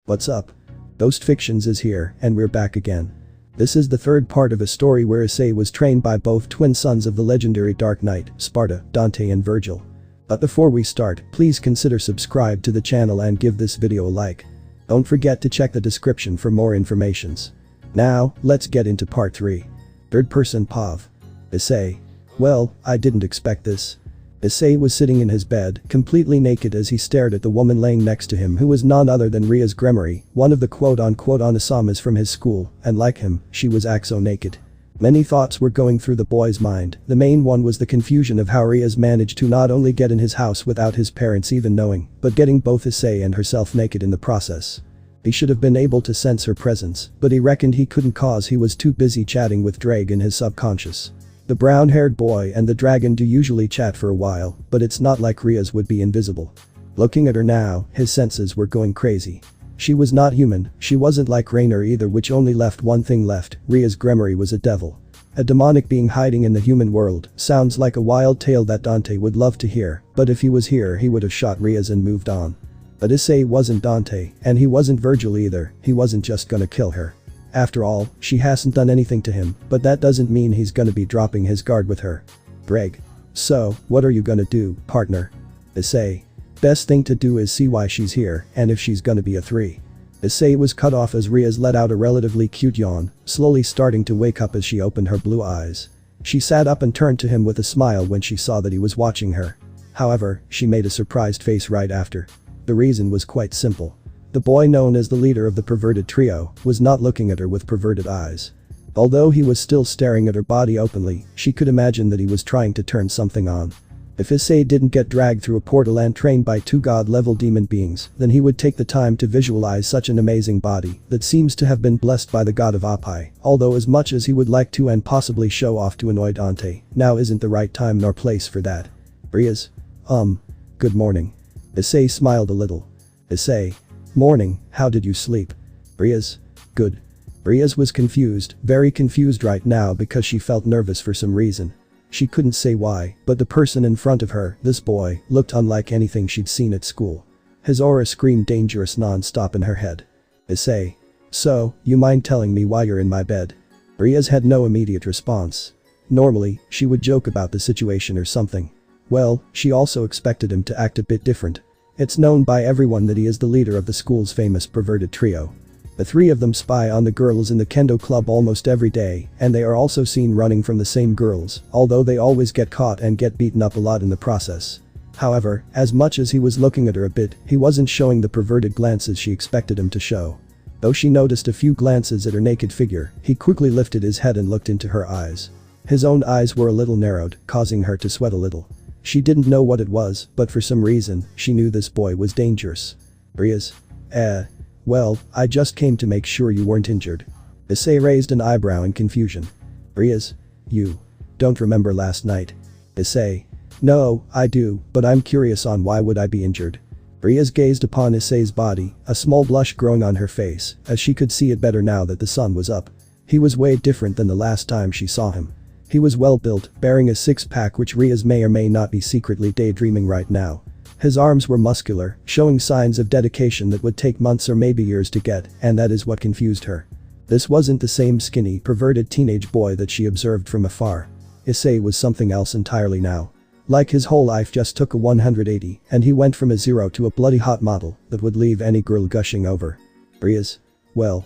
What's up? Ghost Fictions is here, and we're back again. This is the third part of a story where Issei was trained by both twin sons of the legendary Dark Knight, Sparda, Dante and Vergil. But before we start, please consider subscribe to the channel and give this video a like. Don't forget to check the description for more informations. Now, let's get into part 3. Third person POV. Issei. Well, I didn't expect this. Issei was sitting in his bed, completely naked as he stared at the woman laying next to him who was none other than Ria's Gremory, one of the quote-unquote Onasamas from his school, and like him, she was axo naked. Many thoughts were going through the boy's mind. The main one was the confusion of how Ria's managed to not only get in his house without his parents even knowing, but getting both Issei and herself naked in the process. He should have been able to sense her presence, but he reckoned he couldn't cause he was too busy chatting with Drag in his subconscious. The brown-haired boy and the dragon do usually chat for a while, but it's not like Ria's would be invisible. Looking at her now, his senses were going crazy. She was not human, she wasn't like Rainer either, which only left one thing left. Ria's Gremory was a devil. A demonic being hiding in the human world. Sounds like a wild tale that Dante would love to hear, but if he was here he would have shot Ria's and moved on. But Issei wasn't Dante, and he wasn't Vergil either. He wasn't just gonna kill her. After all, she hasn't done anything to him, but that doesn't mean he's gonna be dropping his guard with her. Greg. So, what are you gonna do, partner? Issei. Best thing to do is see why she's here, and if she's gonna be a 3. Issei was cut off as Ria's let out a relatively cute yawn, slowly starting to wake up as she opened her blue eyes. She sat up and turned to him with a smile when she saw that he was watching her. However, she made a surprised face right after. The reason was quite simple. The boy known as the leader of the perverted trio was not looking at her with perverted eyes. Although he was still staring at her body openly, she could imagine that he was trying to turn something on. If Issei didn't get dragged through a portal and trained by 2 god-level demon beings, then he would take the time to visualize such an amazing body that seems to have been blessed by the god of Apai, although as much as he would like to and possibly show off to annoy Dante, now isn't the right time nor place for that. Ria's. Good morning. Issei smiled a little. Issei. Morning, how did you sleep? Ria's. Good. Ria's was confused, very confused right now because she felt nervous for some reason. She couldn't say why, but the person in front of her, this boy, looked unlike anything she'd seen at school. His aura screamed dangerous non-stop in her head. Issei. So, you mind telling me why you're in my bed? Ria's had no immediate response. Normally, she would joke about the situation or something. Well, she also expected him to act a bit different. It's known by everyone that he is the leader of the school's famous perverted trio. The 3 of them spy on the girls in the kendo club almost every day, and they are also seen running from the same girls, although they always get caught and get beaten up a lot in the process. However, as much as he was looking at her a bit, he wasn't showing the perverted glances she expected him to show. Though she noticed a few glances at her naked figure, he quickly lifted his head and looked into her eyes. His own eyes were a little narrowed, causing her to sweat a little. She didn't know what it was, but for some reason, she knew this boy was dangerous. Ria's. Well, I just came to make sure you weren't injured. Issei raised an eyebrow in confusion. Ria's. You. Don't remember last night? Issei. No, I do, but I'm curious on why would I be injured. Ria's gazed upon Issei's body, a small blush growing on her face, as she could see it better now that the sun was up. He was way different than the last time she saw him. He was well built, bearing a 6-pack which Ria's may or may not be secretly daydreaming right now. His arms were muscular, showing signs of dedication that would take months or maybe years to get, and that is what confused her. This wasn't the same skinny, perverted teenage boy that she observed from afar. Issei was something else entirely now. Like his whole life just took a 180, and he went from a 0 to a bloody hot model that would leave any girl gushing over. Ria's. Well,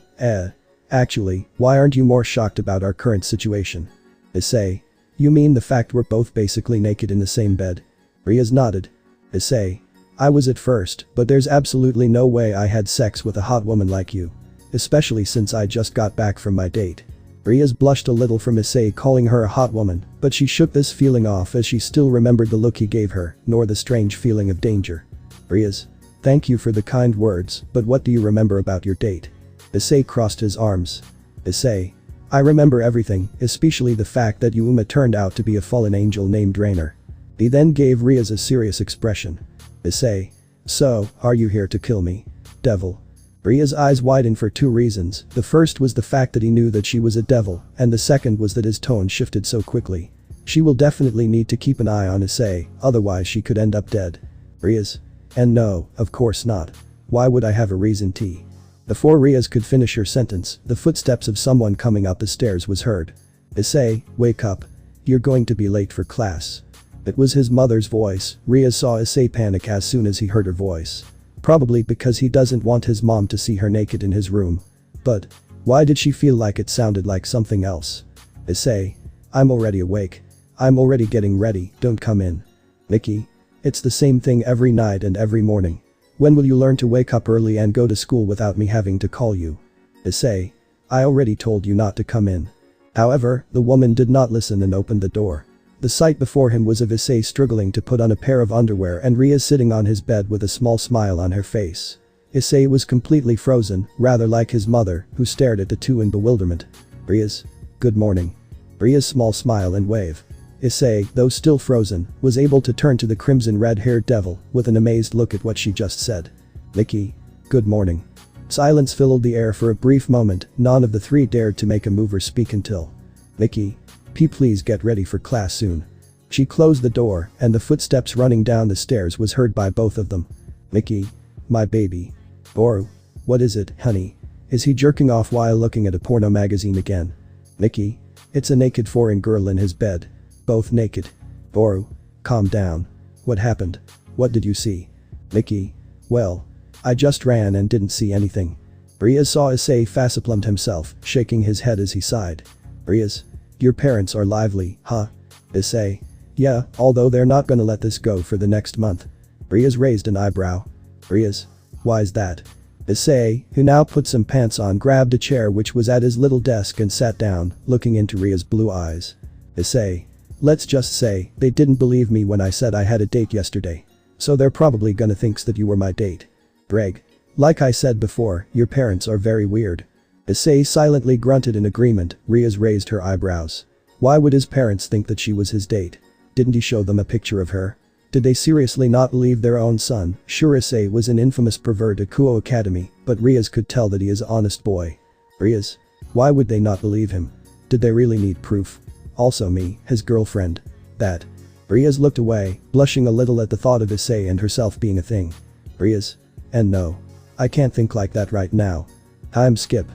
actually, why aren't you more shocked about our current situation? Issei. You mean the fact we're both basically naked in the same bed? Ria's nodded. Issei. I was at first, but there's absolutely no way I had sex with a hot woman like you. Especially since I just got back from my date. Ria's blushed a little from Issei calling her a hot woman, but she shook this feeling off as she still remembered the look he gave her, nor the strange feeling of danger. Ria's. Thank you for the kind words, but what do you remember about your date? Issei crossed his arms. Issei. I remember everything, especially the fact that Yuma turned out to be a fallen angel named Rainer. He then gave Ria's a serious expression. Issei. So, are you here to kill me? Devil. Ria's eyes widened for 2 reasons. The first was the fact that he knew that she was a devil, and the second was that his tone shifted so quickly. She will definitely need to keep an eye on Issei, otherwise she could end up dead. Ria's. And no, of course not. Why would I have a reason to? Before Riaz could finish her sentence, the footsteps of someone coming up the stairs was heard. Issei, wake up. You're going to be late for class. It was his mother's voice. Riaz saw Issei panic as soon as he heard her voice. Probably because he doesn't want his mom to see her naked in his room. But why did she feel like it sounded like something else? Issei, I'm already awake. I'm already getting ready, don't come in. Nikki, it's the same thing every night and every morning. When will you learn to wake up early and go to school without me having to call you? Issei, I already told you not to come in. However, the woman did not listen and opened the door. The sight before him was of Issei struggling to put on a pair of underwear and Riaz sitting on his bed with a small smile on her face. Issei was completely frozen, rather like his mother, who stared at the two in bewilderment. Riaz, good morning. Riaz's small smile and wave. Issei, though still frozen, was able to turn to the crimson red-haired devil with an amazed look at what she just said. Nikki, good morning. Silence filled the air for a brief moment. None of the three dared to make a move or speak until. Nikki, please get ready for class soon. She closed the door and the footsteps running down the stairs was heard by both of them. Nikki, my baby. Boru, what is it, honey? Is he jerking off while looking at a porno magazine again? Nikki, it's a naked foreign girl in his bed. Both naked. Boru, calm down. What happened? What did you see? Nikki, well, I just ran and didn't see anything. Riaz saw Issei facepalmed himself, shaking his head as he sighed. Riaz, your parents are lively, huh? Issei, yeah, although they're not gonna let this go for the next month. Riaz raised an eyebrow. Riaz, why's that? Issei, who now put some pants on, grabbed a chair which was at his little desk and sat down, looking into Riaz's blue eyes. Issei, let's just say, they didn't believe me when I said I had a date yesterday. So they're probably gonna think that you were my date. Greg. Like I said before, your parents are very weird. Issei silently grunted in agreement. Riaz raised her eyebrows. Why would his parents think that she was his date? Didn't he show them a picture of her? Did they seriously not believe their own son? Sure, Issei was an infamous pervert at Kuoh Academy, but Riaz could tell that he is an honest boy. Riaz. Why would they not believe him? Did they really need proof? Also me, his girlfriend. That. Riaz looked away, blushing a little at the thought of Issei and herself being a thing. Riaz. And no. I can't think like that right now. I'm Skip.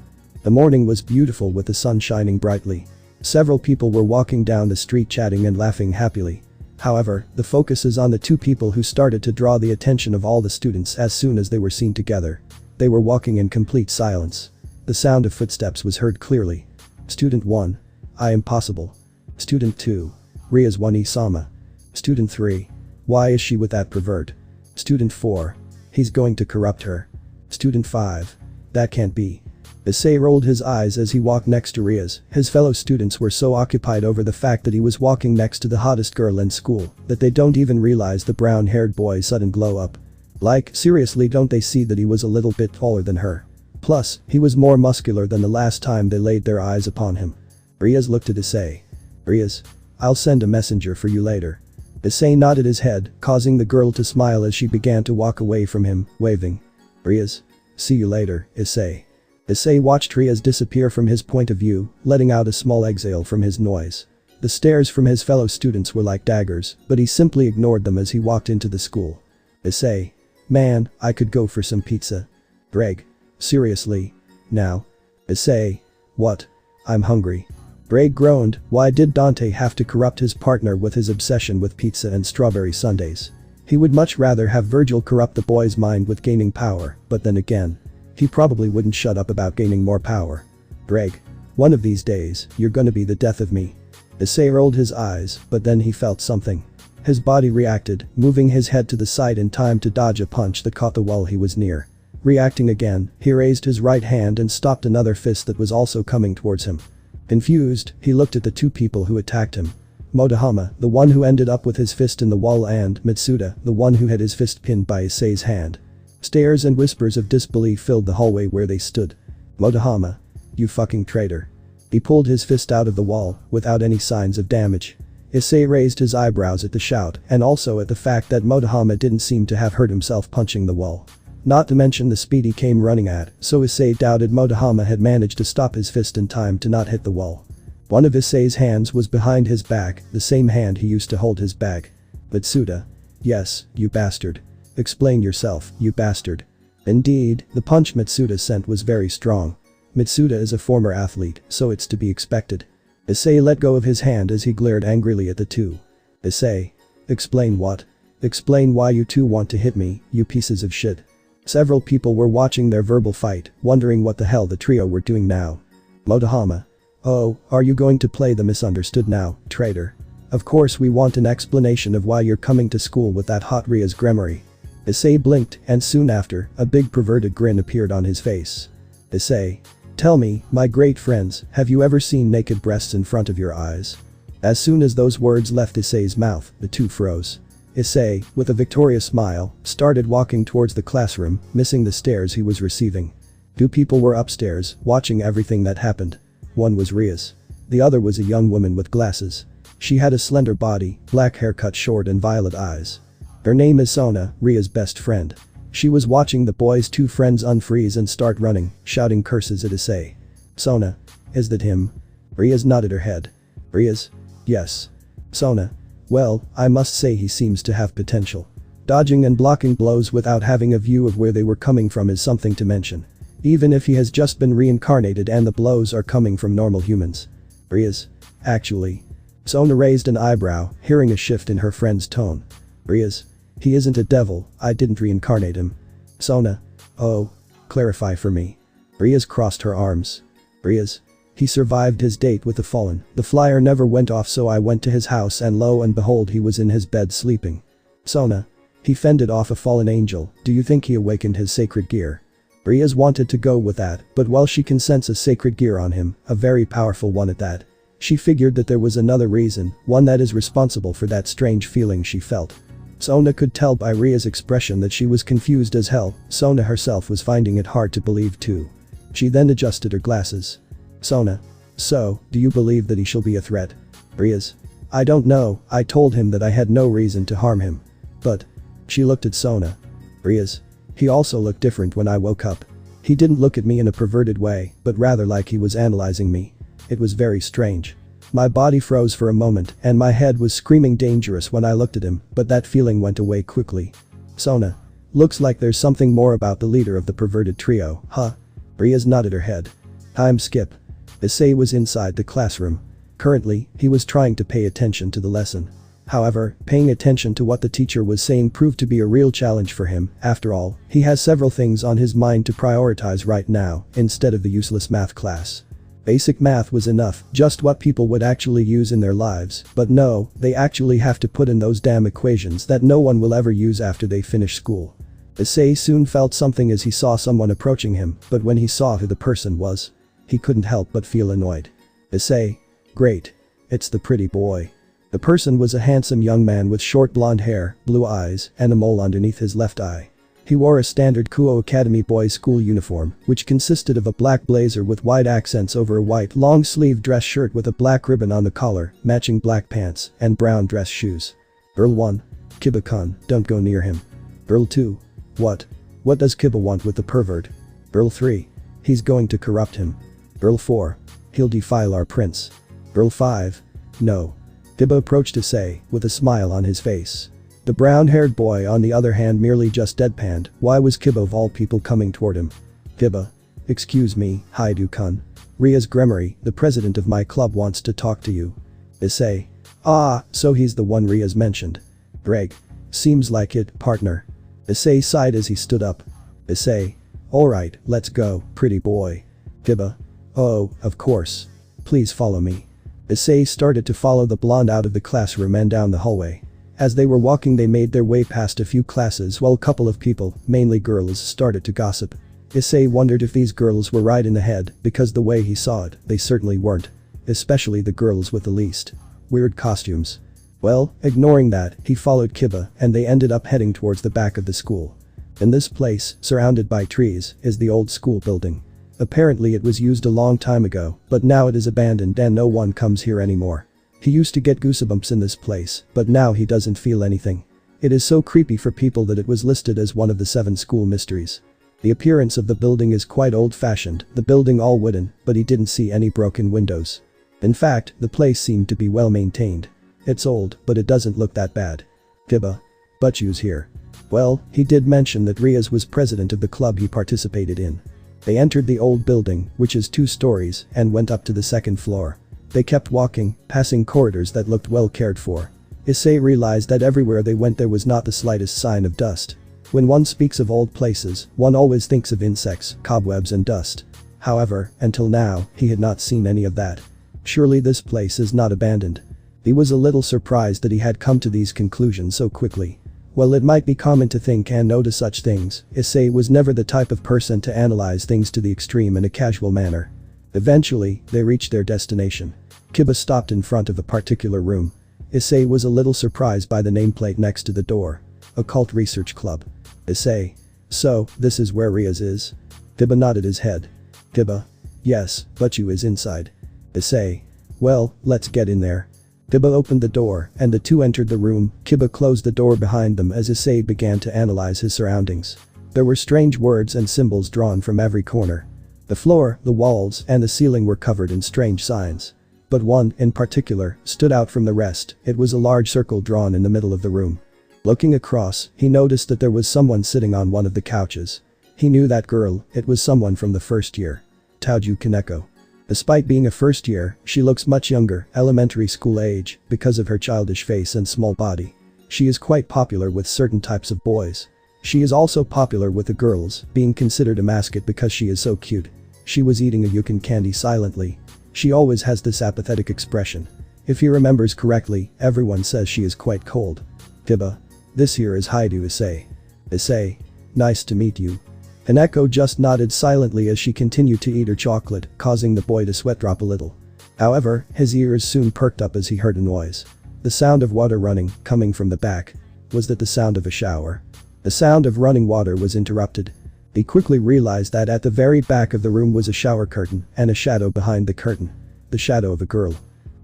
The morning was beautiful with the sun shining brightly. Several people were walking down the street chatting and laughing happily. However, the focus is on the two people who started to draw the attention of all the students as soon as they were seen together. They were walking in complete silence. The sound of footsteps was heard clearly. Student 1. I am possible. Student 2. Riaz Wani-sama. Student 3. Why is she with that pervert? Student 4. He's going to corrupt her. Student 5. That can't be. Issei rolled his eyes as he walked next to Riaz. His fellow students were so occupied over the fact that he was walking next to the hottest girl in school that they don't even realize the brown-haired boy's sudden glow up. Like, seriously, don't they see that he was a little bit taller than her? Plus, he was more muscular than the last time they laid their eyes upon him. Riaz looked at Issei. Riaz, I'll send a messenger for you later. Issei nodded his head, causing the girl to smile as she began to walk away from him, waving. Riaz. See you later, Issei. Issei watched Riaz disappear from his point of view, letting out a small exhale from his noise. The stares from his fellow students were like daggers, but he simply ignored them as he walked into the school. Issei. Man, I could go for some pizza. Greg. Seriously? Now? Issei. What? I'm hungry. Greg groaned. Why did Dante have to corrupt his partner with his obsession with pizza and strawberry sundaes? He would much rather have Vergil corrupt the boy's mind with gaining power, but then again, he probably wouldn't shut up about gaining more power. Greg. One of these days, you're gonna be the death of me. Issei rolled his eyes, but then he felt something. His body reacted, moving his head to the side in time to dodge a punch that caught the wall he was near. Reacting again, he raised his right hand and stopped another fist that was also coming towards him. Confused, he looked at the two people who attacked him. Motohama, the one who ended up with his fist in the wall, and Mitsuda, the one who had his fist pinned by Issei's hand. Stares and whispers of disbelief filled the hallway where they stood. Motohama. You fucking traitor. He pulled his fist out of the wall, without any signs of damage. Issei raised his eyebrows at the shout, and also at the fact that Motohama didn't seem to have hurt himself punching the wall. Not to mention the speed he came running at, so Issei doubted Motohama had managed to stop his fist in time to not hit the wall. One of Issei's hands was behind his back, the same hand he used to hold his bag. Mitsuda. Yes, you bastard. Explain yourself, you bastard. Indeed, the punch Mitsuda sent was very strong. Mitsuda is a former athlete, so it's to be expected. Issei let go of his hand as he glared angrily at the two. Issei. Explain what? Explain why you two want to hit me, you pieces of shit. Several people were watching their verbal fight, wondering what the hell the trio were doing now. Motohama. Oh, are you going to play the misunderstood now, traitor? Of course we want an explanation of why you're coming to school with that hot Ria's Gremory. Issei blinked, and soon after, a big perverted grin appeared on his face. Issei. Tell me, my great friends, have you ever seen naked breasts in front of your eyes? As soon as those words left Issei's mouth, the two froze. Issei, with a victorious smile, started walking towards the classroom, missing the stares he was receiving. Two people were upstairs, watching everything that happened. One was Ria's. The other was a young woman with glasses. She had a slender body, black hair cut short and violet eyes. Her name is Sona, Ria's best friend. She was watching the boys' two friends unfreeze and start running, shouting curses at Issei. Sona. Is that him? Ria's nodded her head. Ria's? Yes. Sona. Well, I must say he seems to have potential. Dodging and blocking blows without having a view of where they were coming from is something to mention. Even if he has just been reincarnated and the blows are coming from normal humans. Ria's? Actually. Sona raised an eyebrow, hearing a shift in her friend's tone. Ria's? He isn't a devil, I didn't reincarnate him. Sona. Oh. Clarify for me. Ria's crossed her arms. Ria's? He survived his date with the fallen, the flyer never went off so I went to his house and lo and behold he was in his bed sleeping. Sona. He fended off a fallen angel, do you think he awakened his sacred gear? Ria's wanted to go with that, but while she can sense a sacred gear on him, a very powerful one at that. She figured that there was another reason, one that is responsible for that strange feeling she felt. Sona could tell by Ria's expression that she was confused as hell. Sona herself was finding it hard to believe too. She then adjusted her glasses. Sona. So, do you believe that he shall be a threat? Ria's. I don't know, I told him that I had no reason to harm him. But. She looked at Sona. Ria's. He also looked different when I woke up. He didn't look at me in a perverted way, but rather like he was analyzing me. It was very strange. My body froze for a moment and my head was screaming dangerous when I looked at him, but that feeling went away quickly. Sona. Looks like there's something more about the leader of the perverted trio, huh? Ria's nodded her head. Time skip. Issei was inside the classroom. Currently, he was trying to pay attention to the lesson. However, paying attention to what the teacher was saying proved to be a real challenge for him. After all, he has several things on his mind to prioritize right now, instead of the useless math class. Basic math was enough, just what people would actually use in their lives, but no, they actually have to put in those damn equations that no one will ever use after they finish school. Issei soon felt something as he saw someone approaching him, but when he saw who the person was, he couldn't help but feel annoyed. Issei. Great. It's the pretty boy. The person was a handsome young man with short blonde hair, blue eyes, and a mole underneath his left eye. He wore a standard Kuoh Academy boys' school uniform, which consisted of a black blazer with white accents over a white long-sleeve dress shirt with a black ribbon on the collar, matching black pants, and brown dress shoes. Girl 1. Kiba-kun, don't go near him. Girl 2. What? What does Kiba want with the pervert? Girl 3. He's going to corrupt him. Girl 4. He'll defile our prince. Girl 5. No. Kiba approached Issei, with a smile on his face. The brown-haired boy on the other hand merely just deadpanned. Why was Kiba of all people coming toward him? Kiba. Excuse me, Hyoudou-kun. Ria's Gremory, the president of my club wants to talk to you. Issei. Ah, so he's the one Ria's mentioned. Greg. Seems like it, partner. Issei sighed as he stood up. Issei. Alright, let's go, pretty boy. Kiba. Oh, of course. Please follow me. Issei started to follow the blonde out of the classroom and down the hallway. As they were walking they made their way past a few classes while a couple of people, mainly girls, started to gossip. Issei wondered if these girls were right in the head, because the way he saw it, they certainly weren't. Especially the girls with the least weird costumes. Well, ignoring that, he followed Kiba and they ended up heading towards the back of the school. In this place, surrounded by trees, is the old school building. Apparently it was used a long time ago, but now it is abandoned and no one comes here anymore. He used to get goosebumps in this place, but now he doesn't feel anything. It is so creepy for people that it was listed as one of the 7 school mysteries. The appearance of the building is quite old-fashioned, the building all wooden, but he didn't see any broken windows. In fact, the place seemed to be well maintained. It's old, but it doesn't look that bad. Kiba. Butchu's here. Well, he did mention that Riaz was president of the club he participated in. They entered the old building, which is 2 stories, and went up to the 2nd floor. They kept walking, passing corridors that looked well cared for. Issei realized that everywhere they went there was not the slightest sign of dust. When one speaks of old places, one always thinks of insects, cobwebs and dust. However, until now, he had not seen any of that. Surely this place is not abandoned. He was a little surprised that he had come to these conclusions so quickly. While it might be common to think and notice such things, Issei was never the type of person to analyze things to the extreme in a casual manner. Eventually, they reached their destination. Kiba stopped in front of a particular room. Issei was a little surprised by the nameplate next to the door. Occult Research Club. Issei. So, this is where Riaz is? Kiba nodded his head. Kiba. Yes, but you is inside. Issei. Well, let's get in there. Kiba opened the door, and the two entered the room. Kiba closed the door behind them as Issei began to analyze his surroundings. There were strange words and symbols drawn from every corner. The floor, the walls, and the ceiling were covered in strange signs. But one, in particular, stood out from the rest. It was a large circle drawn in the middle of the room. Looking across, he noticed that there was someone sitting on one of the couches. He knew that girl. It was someone from the first year. Taoju Kaneko. Despite being a first year, she looks much younger, elementary school age, because of her childish face and small body. She is quite popular with certain types of boys. She is also popular with the girls, being considered a mascot because she is so cute. She was eating a yukin candy silently. She always has this apathetic expression. If he remembers correctly, everyone says she is quite cold. Kiba. This here is Hyoudou Issei. Issei. Nice to meet you. Kaneko just nodded silently as she continued to eat her chocolate, causing the boy to sweat drop a little. However, his ears soon perked up as he heard a noise. The sound of water running, coming from the back. Was that the sound of a shower? The sound of running water was interrupted. He quickly realized that at the very back of the room was a shower curtain and a shadow behind the curtain. The shadow of a girl.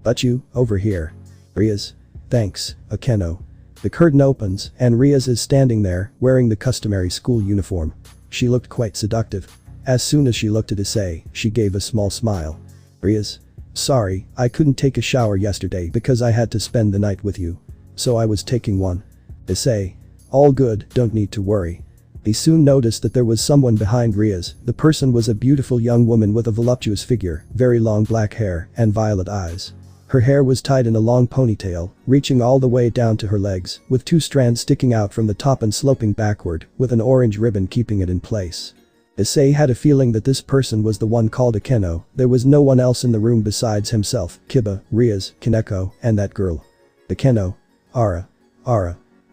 But you, over here. Riaz. Thanks, Akeno. The curtain opens, and Riaz is standing there, wearing the customary school uniform. She looked quite seductive. As soon as she looked at Issei, she gave a small smile. Riaz. Sorry, I couldn't take a shower yesterday because I had to spend the night with you. So I was taking one. Issei. All good, don't need to worry. He soon noticed that there was someone behind Riaz. The person was a beautiful young woman with a voluptuous figure, very long black hair, and violet eyes. Her hair was tied in a long ponytail, reaching all the way down to her legs, with 2 strands sticking out from the top and sloping backward, with an orange ribbon keeping it in place. Issei had a feeling that this person was the one called Akeno. There was no one else in the room besides himself, Kiba, Riaz, Kaneko, and that girl. Akeno. Ara.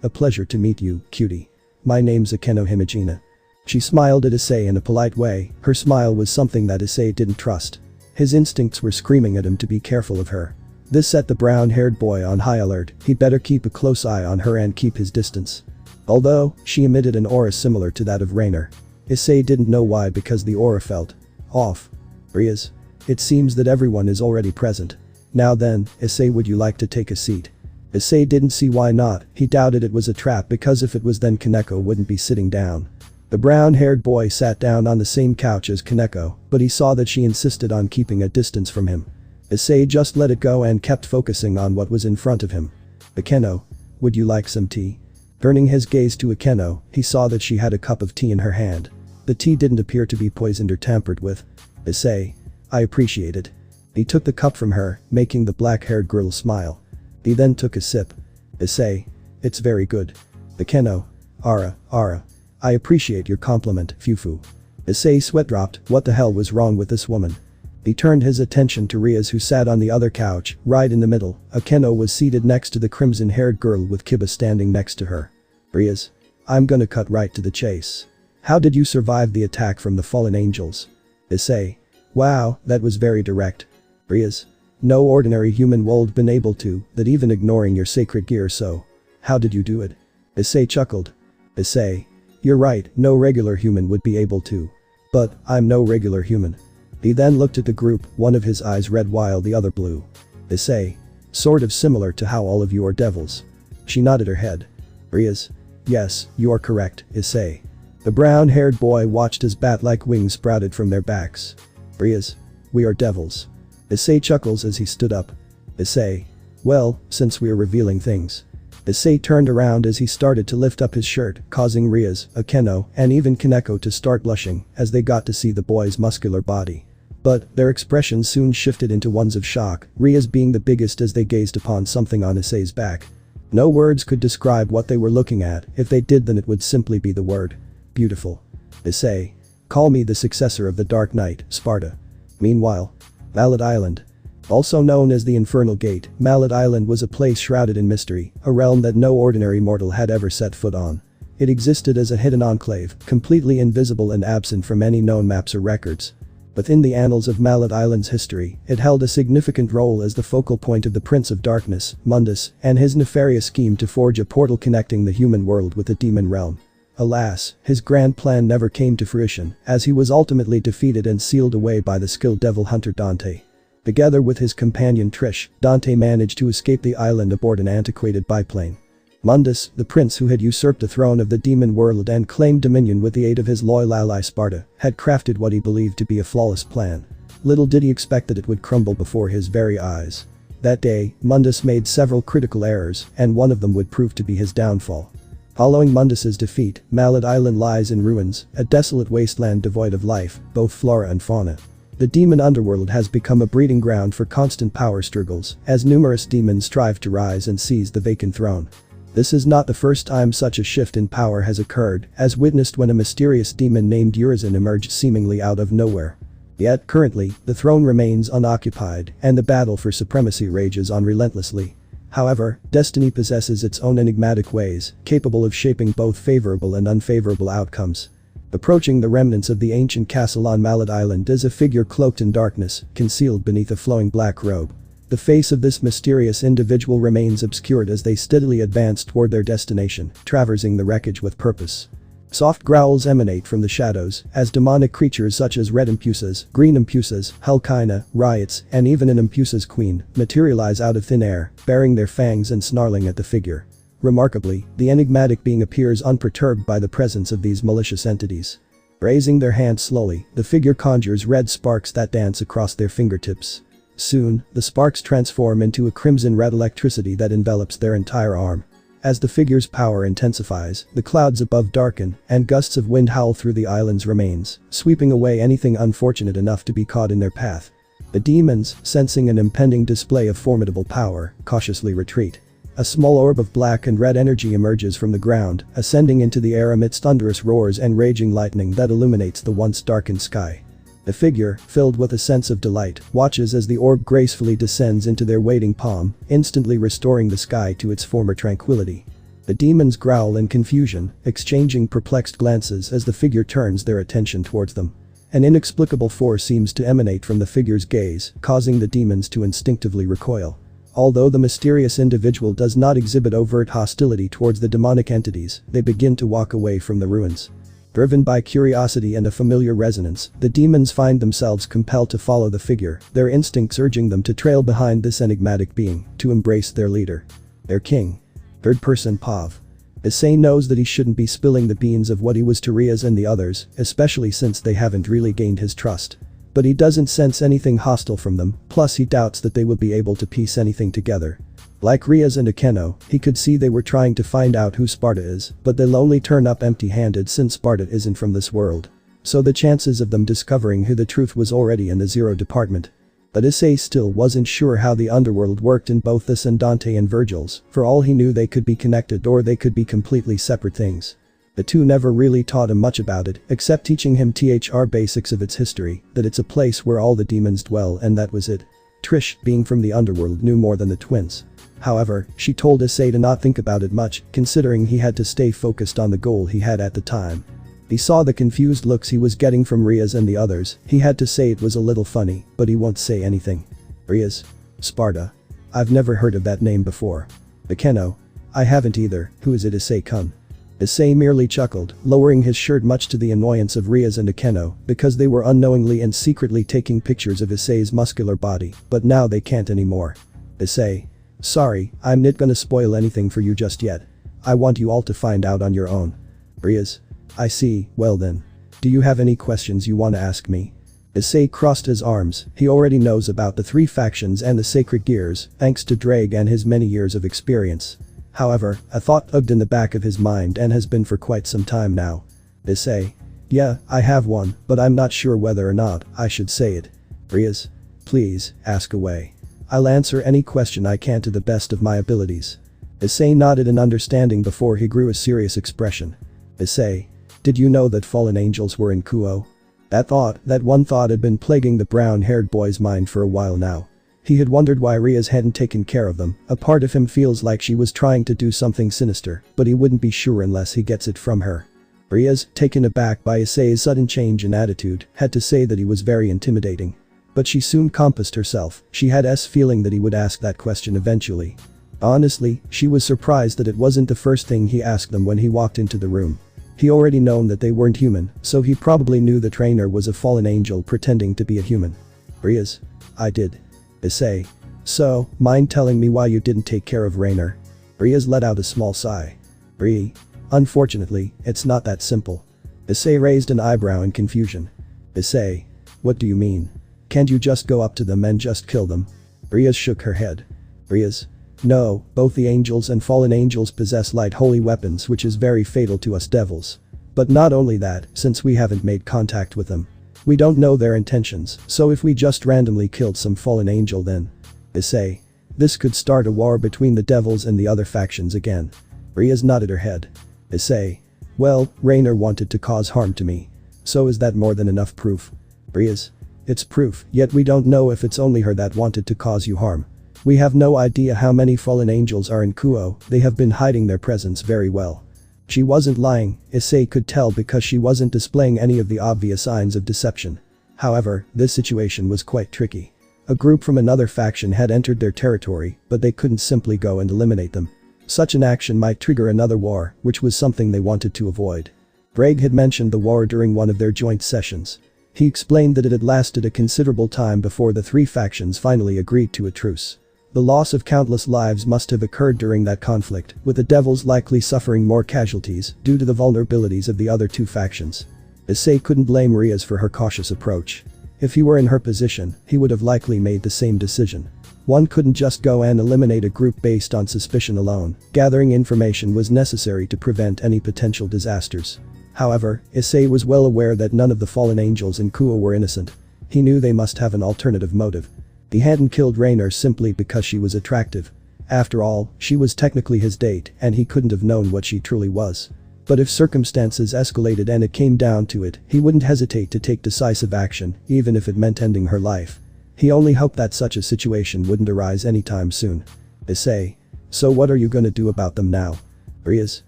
A pleasure to meet you, cutie. My name's Akeno Himejina. She smiled at Issei in a polite way. Her smile was something that Issei didn't trust. His instincts were screaming at him to be careful of her. This set the brown-haired boy on high alert. He'd better keep a close eye on her and keep his distance. Although, she emitted an aura similar to that of Rainer. Issei didn't know why because the aura felt off. Riaz. It seems that everyone is already present. Now then, Issei, would you like to take a seat? Issei didn't see why not. He doubted it was a trap because if it was then Kaneko wouldn't be sitting down. The brown-haired boy sat down on the same couch as Kaneko, but he saw that she insisted on keeping a distance from him. Issei just let it go and kept focusing on what was in front of him. Akeno. Would you like some tea? Turning his gaze to Akeno, he saw that she had a cup of tea in her hand. The tea didn't appear to be poisoned or tampered with. Issei. I appreciate it. He took the cup from her, making the black-haired girl smile. He then took a sip. Issei. It's very good. Akeno. Ara. I appreciate your compliment, Fufu. Issei sweat dropped. What the hell was wrong with this woman? He turned his attention to Riaz, who sat on the other couch, right in the middle. Akeno was seated next to the crimson-haired girl with Kiba standing next to her. Riaz. I'm gonna cut right to the chase. How did you survive the attack from the fallen angels? Issei. Wow, that was very direct. Riaz. No ordinary human would been able to, that even ignoring your sacred gear, so. How did you do it? Issei chuckled. Issei. You're right, no regular human would be able to. But, I'm no regular human. He then looked at the group, one of his eyes red while the other blue. Issei. Sort of similar to how all of you are devils. She nodded her head. Riaz. Yes, you are correct, Issei. The brown-haired boy watched as bat-like wings sprouted from their backs. Riaz. We are devils. Issei chuckles as he stood up. Issei. Well, since we are revealing things. Issei turned around as he started to lift up his shirt, causing Rias, Akeno, and even Kaneko to start blushing as they got to see the boy's muscular body. But their expressions soon shifted into ones of shock, Rias being the biggest as they gazed upon something on Issei's back. No words could describe what they were looking at, if they did then it would simply be the word. Beautiful. Issei. Call me the successor of the Dark Knight, Sparda. Meanwhile. Mallet Island. Also known as the Infernal Gate, Mallet Island was a place shrouded in mystery, a realm that no ordinary mortal had ever set foot on. It existed as a hidden enclave, completely invisible and absent from any known maps or records. Within the annals of Mallet Island's history, it held a significant role as the focal point of the Prince of Darkness, Mundus, and his nefarious scheme to forge a portal connecting the human world with the demon realm. Alas, his grand plan never came to fruition, as he was ultimately defeated and sealed away by the skilled devil hunter Dante. Together with his companion Trish, Dante managed to escape the island aboard an antiquated biplane. Mundus, the prince who had usurped the throne of the demon world and claimed dominion with the aid of his loyal ally Sparda, had crafted what he believed to be a flawless plan. Little did he expect that it would crumble before his very eyes. That day, Mundus made several critical errors, and one of them would prove to be his downfall. Following Mundus's defeat, Mallet Island lies in ruins, a desolate wasteland devoid of life, both flora and fauna. The demon underworld has become a breeding ground for constant power struggles, as numerous demons strive to rise and seize the vacant throne. This is not the first time such a shift in power has occurred, as witnessed when a mysterious demon named Urizen emerged seemingly out of nowhere. Yet, currently, the throne remains unoccupied, and the battle for supremacy rages on relentlessly. However, destiny possesses its own enigmatic ways, capable of shaping both favorable and unfavorable outcomes. Approaching the remnants of the ancient castle on Mallet Island is a figure cloaked in darkness, concealed beneath a flowing black robe. The face of this mysterious individual remains obscured as they steadily advance toward their destination, traversing the wreckage with purpose. Soft growls emanate from the shadows, as demonic creatures such as Red Impusas, Green Impusas, Helkina, Riots, and even an Impusa's queen, materialize out of thin air, baring their fangs and snarling at the figure. Remarkably, the enigmatic being appears unperturbed by the presence of these malicious entities. Raising their hands slowly, the figure conjures red sparks that dance across their fingertips. Soon, the sparks transform into a crimson-red electricity that envelops their entire arm. As the figure's power intensifies, the clouds above darken, and gusts of wind howl through the island's remains, sweeping away anything unfortunate enough to be caught in their path. The demons, sensing an impending display of formidable power, cautiously retreat. A small orb of black and red energy emerges from the ground, ascending into the air amidst thunderous roars and raging lightning that illuminates the once darkened sky. The figure, filled with a sense of delight, watches as the orb gracefully descends into their waiting palm, instantly restoring the sky to its former tranquility. The demons growl in confusion, exchanging perplexed glances as the figure turns their attention towards them. An inexplicable force seems to emanate from the figure's gaze, causing the demons to instinctively recoil. Although the mysterious individual does not exhibit overt hostility towards the demonic entities, they begin to walk away from the ruins. Driven by curiosity and a familiar resonance, the demons find themselves compelled to follow the figure, their instincts urging them to trail behind this enigmatic being, to embrace their leader. Their king. Third person Pav. Issei knows that he shouldn't be spilling the beans of what he was to Rias and the others, especially since they haven't really gained his trust. But he doesn't sense anything hostile from them, plus he doubts that they will be able to piece anything together. Like Rias and Akeno, he could see they were trying to find out who Sparda is, but they'll only turn up empty-handed since Sparda isn't from this world. So the chances of them discovering who the truth was already in the zero department. But Issei still wasn't sure how the underworld worked in both this and Dante and Vergil's, for all he knew they could be connected or they could be completely separate things. The two never really taught him much about it, except teaching him THR basics of its history, that it's a place where all the demons dwell and that was it. Trish, being from the underworld, knew more than the twins. However, she told Issei to not think about it much, considering he had to stay focused on the goal he had at the time. He saw the confused looks he was getting from Rias and the others, he had to say it was a little funny, but he won't say anything. Rias? Sparda? I've never heard of that name before. Akeno? I haven't either, who is it Issei-kun? Issei merely chuckled, lowering his shirt much to the annoyance of Rias and Akeno, because they were unknowingly and secretly taking pictures of Issei's muscular body, but now they can't anymore. Issei. Sorry, I'm not gonna spoil anything for you just yet. I want you all to find out on your own. Rias. I see, well then. Do you have any questions you want to ask me? Issei crossed his arms, he already knows about the three factions and the sacred gears, thanks to Drake and his many years of experience. However, a thought tugged in the back of his mind and has been for quite some time now. Issei. Yeah, I have one, but I'm not sure whether or not I should say it. Rias. Please, ask away. I'll answer any question I can to the best of my abilities. Issei nodded in understanding before he grew a serious expression. Issei. Did you know that fallen angels were in Kuoh? That one thought had been plaguing the brown-haired boy's mind for a while now. He had wondered why Rias hadn't taken care of them. A part of him feels like she was trying to do something sinister, but he wouldn't be sure unless he gets it from her. Rias, taken aback by Issei's sudden change in attitude, had to say that he was very intimidating. But she soon composed herself. She had a feeling that he would ask that question eventually. Honestly, she was surprised that it wasn't the first thing he asked them when he walked into the room. He already known that they weren't human, so he probably knew the trainer was a fallen angel pretending to be a human. Rias. I did. Issei. So, mind telling me why you didn't take care of Rainer? Rias let out a small sigh. Ri. Unfortunately, it's not that simple. Issei raised an eyebrow in confusion. Issei. What do you mean? Can't you just go up to them and just kill them? Rias shook her head. Rias. No, both the angels and fallen angels possess light holy weapons which is very fatal to us devils. But not only that, since we haven't made contact with them. We don't know their intentions, so if we just randomly killed some fallen angel then. Issei. This could start a war between the devils and the other factions again. Rias nodded her head. Issei. Well, Rainer wanted to cause harm to me. So is that more than enough proof? Rias. It's proof, yet we don't know if it's only her that wanted to cause you harm. We have no idea how many fallen angels are in Kuoh, they have been hiding their presence very well. She wasn't lying, Issei could tell because she wasn't displaying any of the obvious signs of deception. However, this situation was quite tricky. A group from another faction had entered their territory, but they couldn't simply go and eliminate them. Such an action might trigger another war, which was something they wanted to avoid. Bragg had mentioned the war during one of their joint sessions. He explained that it had lasted a considerable time before the three factions finally agreed to a truce. The loss of countless lives must have occurred during that conflict, with the devils likely suffering more casualties due to the vulnerabilities of the other two factions. Issei couldn't blame Rias for her cautious approach. If he were in her position, he would have likely made the same decision. One couldn't just go and eliminate a group based on suspicion alone. Gathering information was necessary to prevent any potential disasters. However, Issei was well aware that none of the fallen angels in Kuoh were innocent. He knew they must have an alternative motive. He hadn't killed Rainer simply because she was attractive. After all, she was technically his date and he couldn't have known what she truly was. But if circumstances escalated and it came down to it, he wouldn't hesitate to take decisive action, even if it meant ending her life. He only hoped that such a situation wouldn't arise anytime soon. Issei. So what are you gonna do about them now? Rias.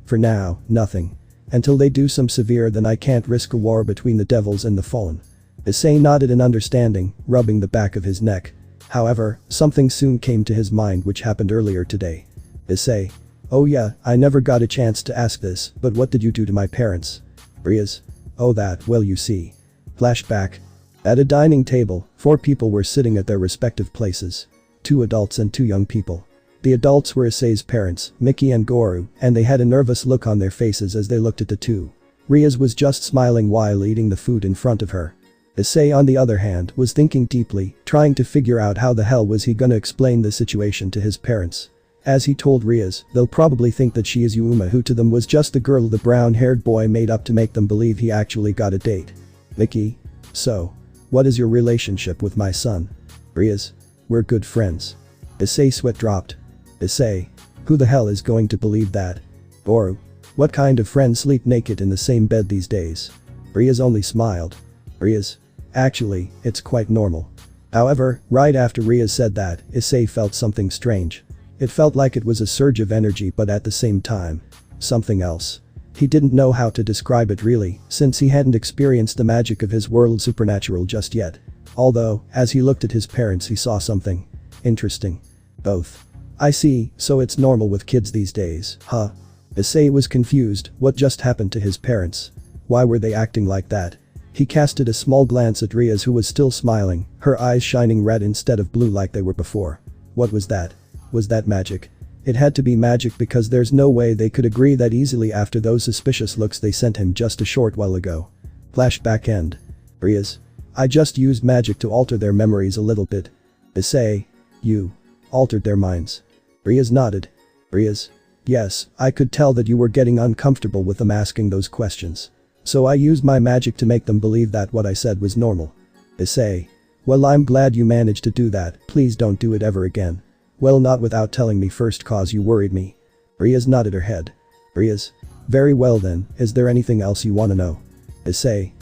For now, nothing. Until they do some severe, then I can't risk a war between the devils and the fallen. Issei nodded in understanding, rubbing the back of his neck. However, something soon came to his mind which happened earlier today. Issei. Oh yeah, I never got a chance to ask this, but what did you do to my parents? Rias. Oh that, well you see. Flashback. At a dining table, 4 people were sitting at their respective places. 2 adults and 2 young people. The adults were Issei's parents, Mickey and Goru, and they had a nervous look on their faces as they looked at the two. Rias was just smiling while eating the food in front of her. Issei on the other hand was thinking deeply, trying to figure out how the hell was he gonna explain the situation to his parents. As he told Rias, they'll probably think that she is Yuma, who to them was just the girl the brown-haired boy made up to make them believe he actually got a date. Mickey. So. What is your relationship with my son? Rias. We're good friends. Issei sweat dropped. Issei. Who the hell is going to believe that? Goru. What kind of friends sleep naked in the same bed these days? Rias only smiled. Rias. Actually, it's quite normal. However, right after Rias said that, Issei felt something strange. It felt like it was a surge of energy, but at the same time, something else. He didn't know how to describe it really, since he hadn't experienced the magic of his world supernatural just yet. Although, as he looked at his parents he saw something interesting. Both. I see, so it's normal with kids these days, huh? Issei was confused. What just happened to his parents? Why were they acting like that? He casted a small glance at Rias, who was still smiling, her eyes shining red instead of blue like they were before. What was that? Was that magic? It had to be magic because there's no way they could agree that easily after those suspicious looks they sent him just a short while ago. Flashback end. Rias. I just used magic to alter their memories a little bit. Issei. You. Altered their minds. Rias nodded. Rias. Yes, I could tell that you were getting uncomfortable with them asking those questions. So I used my magic to make them believe that what I said was normal. Issei. Well, I'm glad you managed to do that, please don't do it ever again. Well, not without telling me first cause you worried me. Rias nodded her head. Rias. Very well then, is there anything else you wanna know? Issei.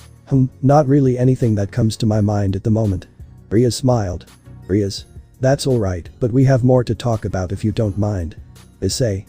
Not really anything that comes to my mind at the moment. Rias smiled. Rias. That's alright, but we have more to talk about if you don't mind. Issei.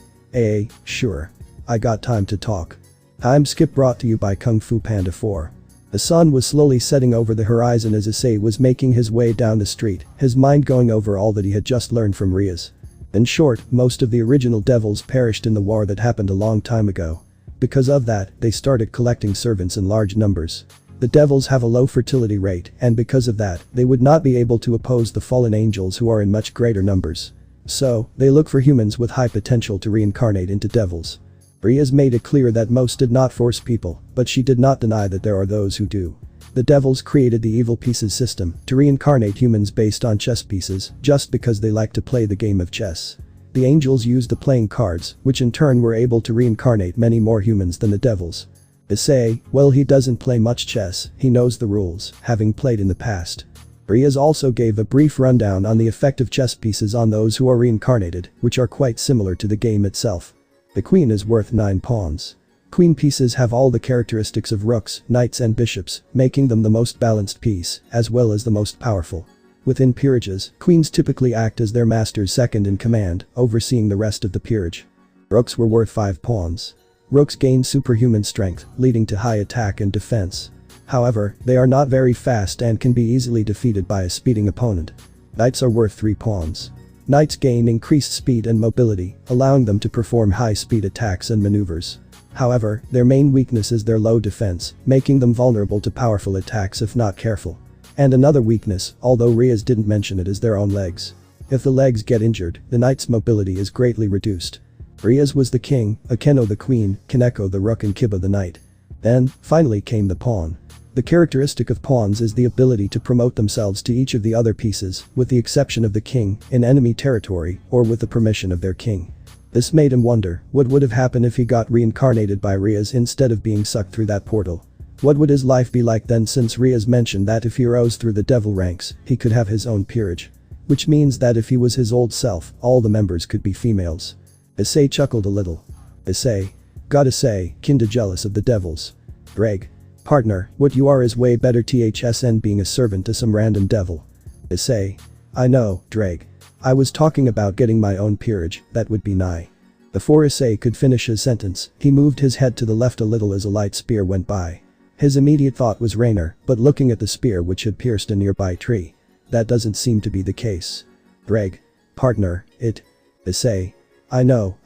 Sure. I got time to talk. Time skip brought to you by Kung Fu Panda 4. The sun was slowly setting over the horizon as Issei was making his way down the street, his mind going over all that he had just learned from Rias. In short, most of the original devils perished in the war that happened a long time ago. Because of that, they started collecting servants in large numbers. The devils have a low fertility rate, and because of that, they would not be able to oppose the fallen angels who are in much greater numbers. So, they look for humans with high potential to reincarnate into devils. Rias made it clear that most did not force people, but she did not deny that there are those who do. The devils created the evil pieces system to reincarnate humans based on chess pieces, just because they like to play the game of chess. The angels used the playing cards, which in turn were able to reincarnate many more humans than the devils. Issei, well, he doesn't play much chess, he knows the rules, having played in the past. Rias also gave a brief rundown on the effect of chess pieces on those who are reincarnated, which are quite similar to the game itself. The queen is worth 9 pawns. Queen pieces have all the characteristics of rooks, knights and bishops, making them the most balanced piece, as well as the most powerful. Within peerages, queens typically act as their master's second in command, overseeing the rest of the peerage. Rooks were worth 5 pawns. Rooks gain superhuman strength, leading to high attack and defense. However, they are not very fast and can be easily defeated by a speeding opponent. Knights are worth 3 pawns. Knights gain increased speed and mobility, allowing them to perform high-speed attacks and maneuvers. However, their main weakness is their low defense, making them vulnerable to powerful attacks if not careful. And another weakness, although Rias didn't mention it, is their own legs. If the legs get injured, the knight's mobility is greatly reduced. Rias was the king, Akeno the queen, Kaneko the rook and Kiba the knight. Then, finally came the pawn. The characteristic of pawns is the ability to promote themselves to each of the other pieces, with the exception of the king, in enemy territory, or with the permission of their king. This made him wonder, what would have happened if he got reincarnated by Rias instead of being sucked through that portal? What would his life be like then, since Rias mentioned that if he rose through the devil ranks, he could have his own peerage? Which means that if he was his old self, all the members could be females. Issei chuckled a little. Issei. Gotta say, kinda jealous of the devils. Greg. Partner, what you are is way better than being a servant to some random devil. Issei. I know, Drake. I was talking about getting my own peerage, that would be nigh. Before Issei could finish his sentence, he moved his head to the left a little as a light spear went by. His immediate thought was Rainer, but looking at the spear which had pierced a nearby tree. That doesn't seem to be the case. Greg. Partner, it. Issei. I know.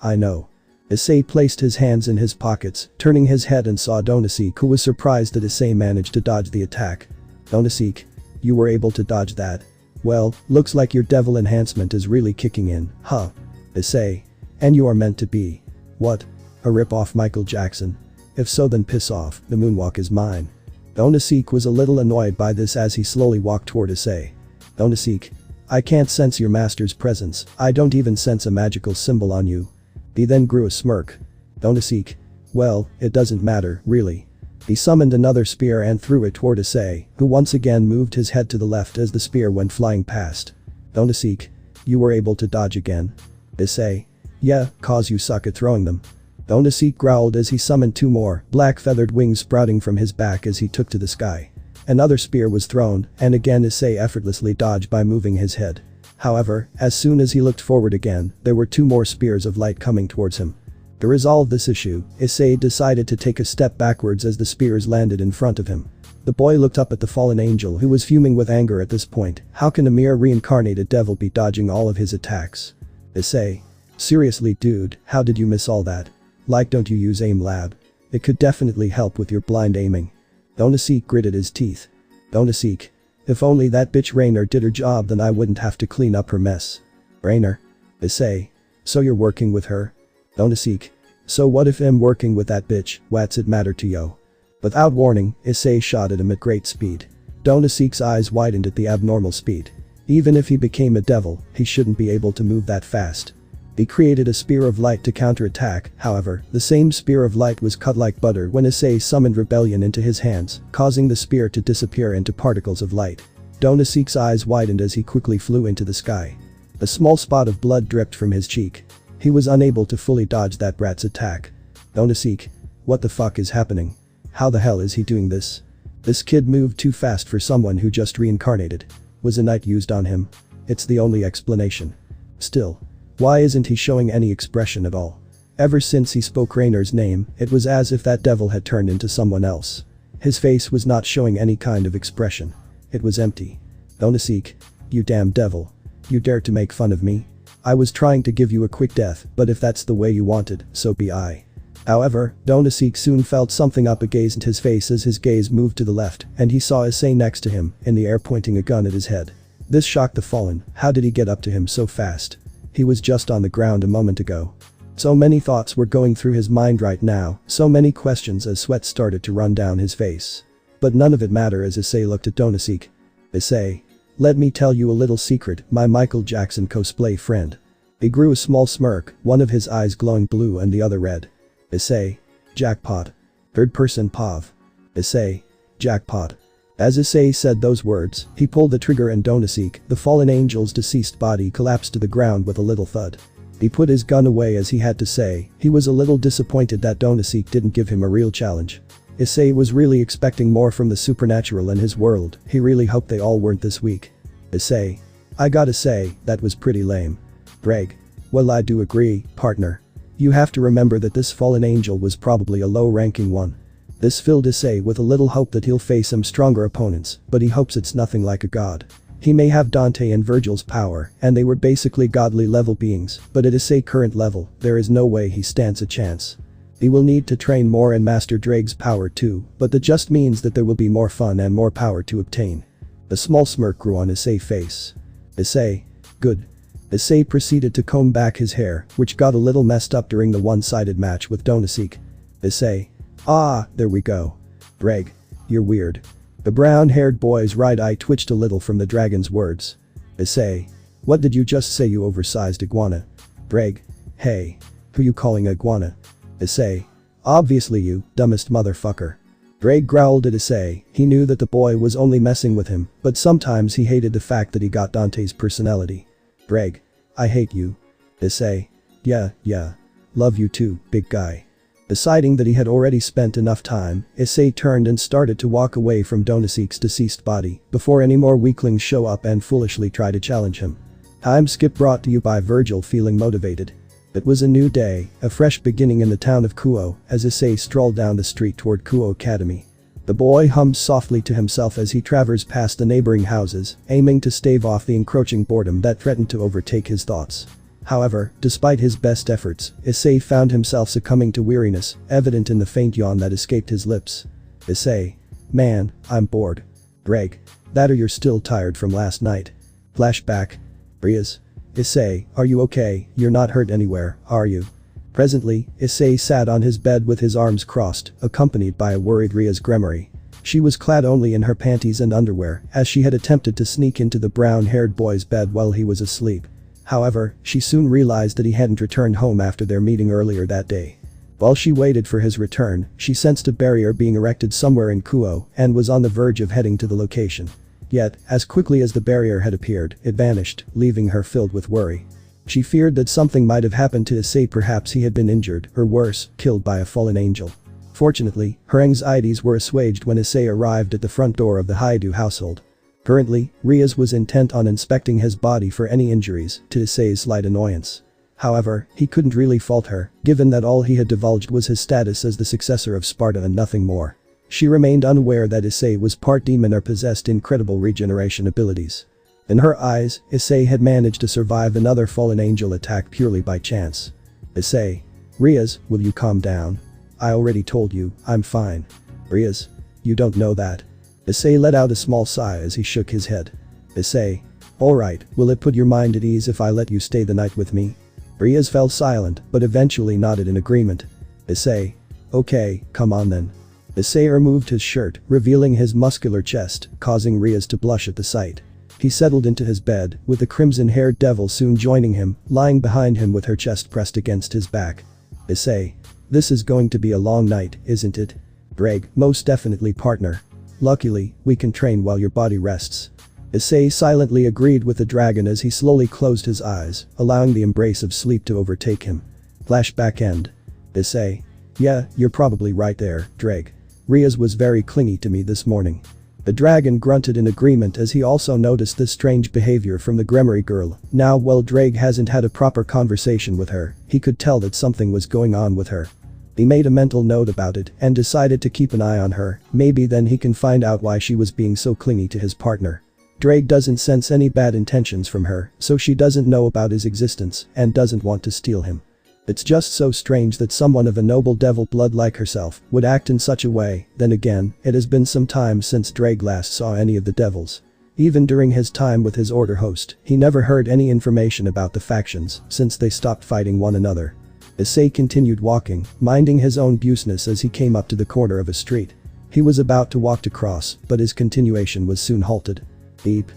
Issei placed his hands in his pockets, turning his head and saw Donasik, who was surprised that Issei managed to dodge the attack. Donasik. You were able to dodge that? Well, looks like your devil enhancement is really kicking in, huh? Issei. And you are meant to be. What? A rip-off Michael Jackson? If so then piss off, the moonwalk is mine. Donasik was a little annoyed by this as he slowly walked toward Issei. Donasik. I can't sense your master's presence, I don't even sense a magical symbol on you. He then grew a smirk. Donasik. Well, it doesn't matter, really. He summoned another spear and threw it toward Issei, who once again moved his head to the left as the spear went flying past. Donasik. You were able to dodge again? Issei. Yeah, cause you suck at throwing them. Donasik growled as he summoned 2 more, black feathered wings sprouting from his back as he took to the sky. Another spear was thrown, and again Issei effortlessly dodged by moving his head. However, as soon as he looked forward again, there were 2 more spears of light coming towards him. To resolve this issue, Issei decided to take a step backwards as the spears landed in front of him. The boy looked up at the fallen angel, who was fuming with anger at this point. How can a mere reincarnated devil be dodging all of his attacks? Issei. Seriously dude, how did you miss all that? Like, don't you use aim lab? It could definitely help with your blind aiming. Donasik gritted his teeth. Donasik. If only that bitch Rainer did her job, then I wouldn't have to clean up her mess. Rainer. Issei. So you're working with her? Donasik. So what if I'm working with that bitch, what's it matter to yo? Without warning, Issei shot at him at great speed. Donasik's eyes widened at the abnormal speed. Even if he became a devil, he shouldn't be able to move that fast. He created a spear of light to counterattack, however, the same spear of light was cut like butter when Issei summoned rebellion into his hands, causing the spear to disappear into particles of light. Donasik's eyes widened as he quickly flew into the sky. A small spot of blood dripped from his cheek. He was unable to fully dodge that brat's attack. Donasik, what the fuck is happening? How the hell is he doing this? This kid moved too fast for someone who just reincarnated. Was a knight used on him? It's the only explanation. Still, why isn't he showing any expression at all? Ever since he spoke Rainer's name, it was as if that devil had turned into someone else. His face was not showing any kind of expression. It was empty. Donasik, you damn devil. You dare to make fun of me? I was trying to give you a quick death, but if that's the way you wanted, so be I. However, Donasik soon felt something up against his face as his gaze moved to the left, and he saw Issei next to him, in the air pointing a gun at his head. This shocked the fallen. How did he get up to him so fast? He was just on the ground a moment ago. So many thoughts were going through his mind right now, so many questions as sweat started to run down his face. But none of it mattered as Issei looked at Donasik. Issei. Let me tell you a little secret, my Michael Jackson cosplay friend. He grew a small smirk, one of his eyes glowing blue and the other red. Issei. Jackpot. Third person POV. Issei. Jackpot. As Issei said those words, he pulled the trigger and Donasik, the fallen angel's deceased body, collapsed to the ground with a little thud. He put his gun away as he had to say, he was a little disappointed that Donasik didn't give him a real challenge. Issei was really expecting more from the supernatural in his world, he really hoped they all weren't this weak. Issei. I gotta say, that was pretty lame. Greg. Well, I do agree, partner. You have to remember that this fallen angel was probably a low-ranking one. This filled Issei with a little hope that he'll face some stronger opponents, but he hopes it's nothing like a god. He may have Dante and Vergil's power, and they were basically godly level beings, but at Issei's current level, there is no way he stands a chance. He will need to train more and master Drake's power too, but that just means that there will be more fun and more power to obtain. A small smirk grew on Issei's face. Issei. Good. Issei proceeded to comb back his hair, which got a little messed up during the one-sided match with Donasik. Issei. Ah, there we go. Greg. You're weird. The brown-haired boy's right eye twitched a little from the dragon's words. Issei. What did you just say, you oversized iguana? Greg. Hey. Who you calling iguana? Issei. Obviously you, dumbest motherfucker. Greg growled at Issei. He knew that the boy was only messing with him, but sometimes he hated the fact that he got Dante's personality. Greg. I hate you. Issei. Yeah. Love you too, big guy. Deciding that he had already spent enough time, Issei turned and started to walk away from Donasik's deceased body before any more weaklings show up and foolishly try to challenge him. Time skip brought to you by Vergil. Feeling motivated. It was a new day, a fresh beginning in the town of Kuoh, as Issei strolled down the street toward Kuoh Academy. The boy hummed softly to himself as he traversed past the neighboring houses, aiming to stave off the encroaching boredom that threatened to overtake his thoughts. However, despite his best efforts, Issei found himself succumbing to weariness, evident in the faint yawn that escaped his lips. Issei. Man, I'm bored. Greg. That or you're still tired from last night. Flashback. Riaz. Issei, are you okay? You're not hurt anywhere, are you? Presently, Issei sat on his bed with his arms crossed, accompanied by a worried Riaz Gremory. She was clad only in her panties and underwear, as she had attempted to sneak into the brown-haired boy's bed while he was asleep. However, she soon realized that he hadn't returned home after their meeting earlier that day. While she waited for his return, she sensed a barrier being erected somewhere in Kuoh and was on the verge of heading to the location. Yet, as quickly as the barrier had appeared, it vanished, leaving her filled with worry. She feared that something might have happened to Issei, perhaps he had been injured, or worse, killed by a fallen angel. Fortunately, her anxieties were assuaged when Issei arrived at the front door of the Hyoudou household. Currently, Riaz was intent on inspecting his body for any injuries, to Issei's slight annoyance. However, he couldn't really fault her, given that all he had divulged was his status as the successor of Sparda and nothing more. She remained unaware that Issei was part demon or possessed incredible regeneration abilities. In her eyes, Issei had managed to survive another fallen angel attack purely by chance. Issei. Riaz, will you calm down? I already told you, I'm fine. Riaz. You don't know that. Issei let out a small sigh as he shook his head. Issei. Alright, will it put your mind at ease if I let you stay the night with me? Riaz fell silent, but eventually nodded in agreement. Issei. Okay, come on then. Issei removed his shirt, revealing his muscular chest, causing Riaz to blush at the sight. He settled into his bed, with the crimson-haired devil soon joining him, lying behind him with her chest pressed against his back. Issei. This is going to be a long night, isn't it? Greg, most definitely, partner. Luckily, we can train while your body rests. Issei silently agreed with the dragon as he slowly closed his eyes, allowing the embrace of sleep to overtake him. Flashback end. Issei. Yeah, you're probably right there, Drake. Riaz was very clingy to me this morning. The dragon grunted in agreement as he also noticed this strange behavior from the Gremory girl. Now while Drake hasn't had a proper conversation with her, he could tell that something was going on with her. He made a mental note about it and decided to keep an eye on her, maybe then he can find out why she was being so clingy to his partner. Drake doesn't sense any bad intentions from her, so she doesn't know about his existence and doesn't want to steal him. It's just so strange that someone of a noble devil blood like herself would act in such a way. Then again, it has been some time since Drake last saw any of the devils. Even during his time with his order host, he never heard any information about the factions since they stopped fighting one another. Issei continued walking, minding his own business as he came up to the corner of a street. He was about to walk across, but his continuation was soon halted. Beep.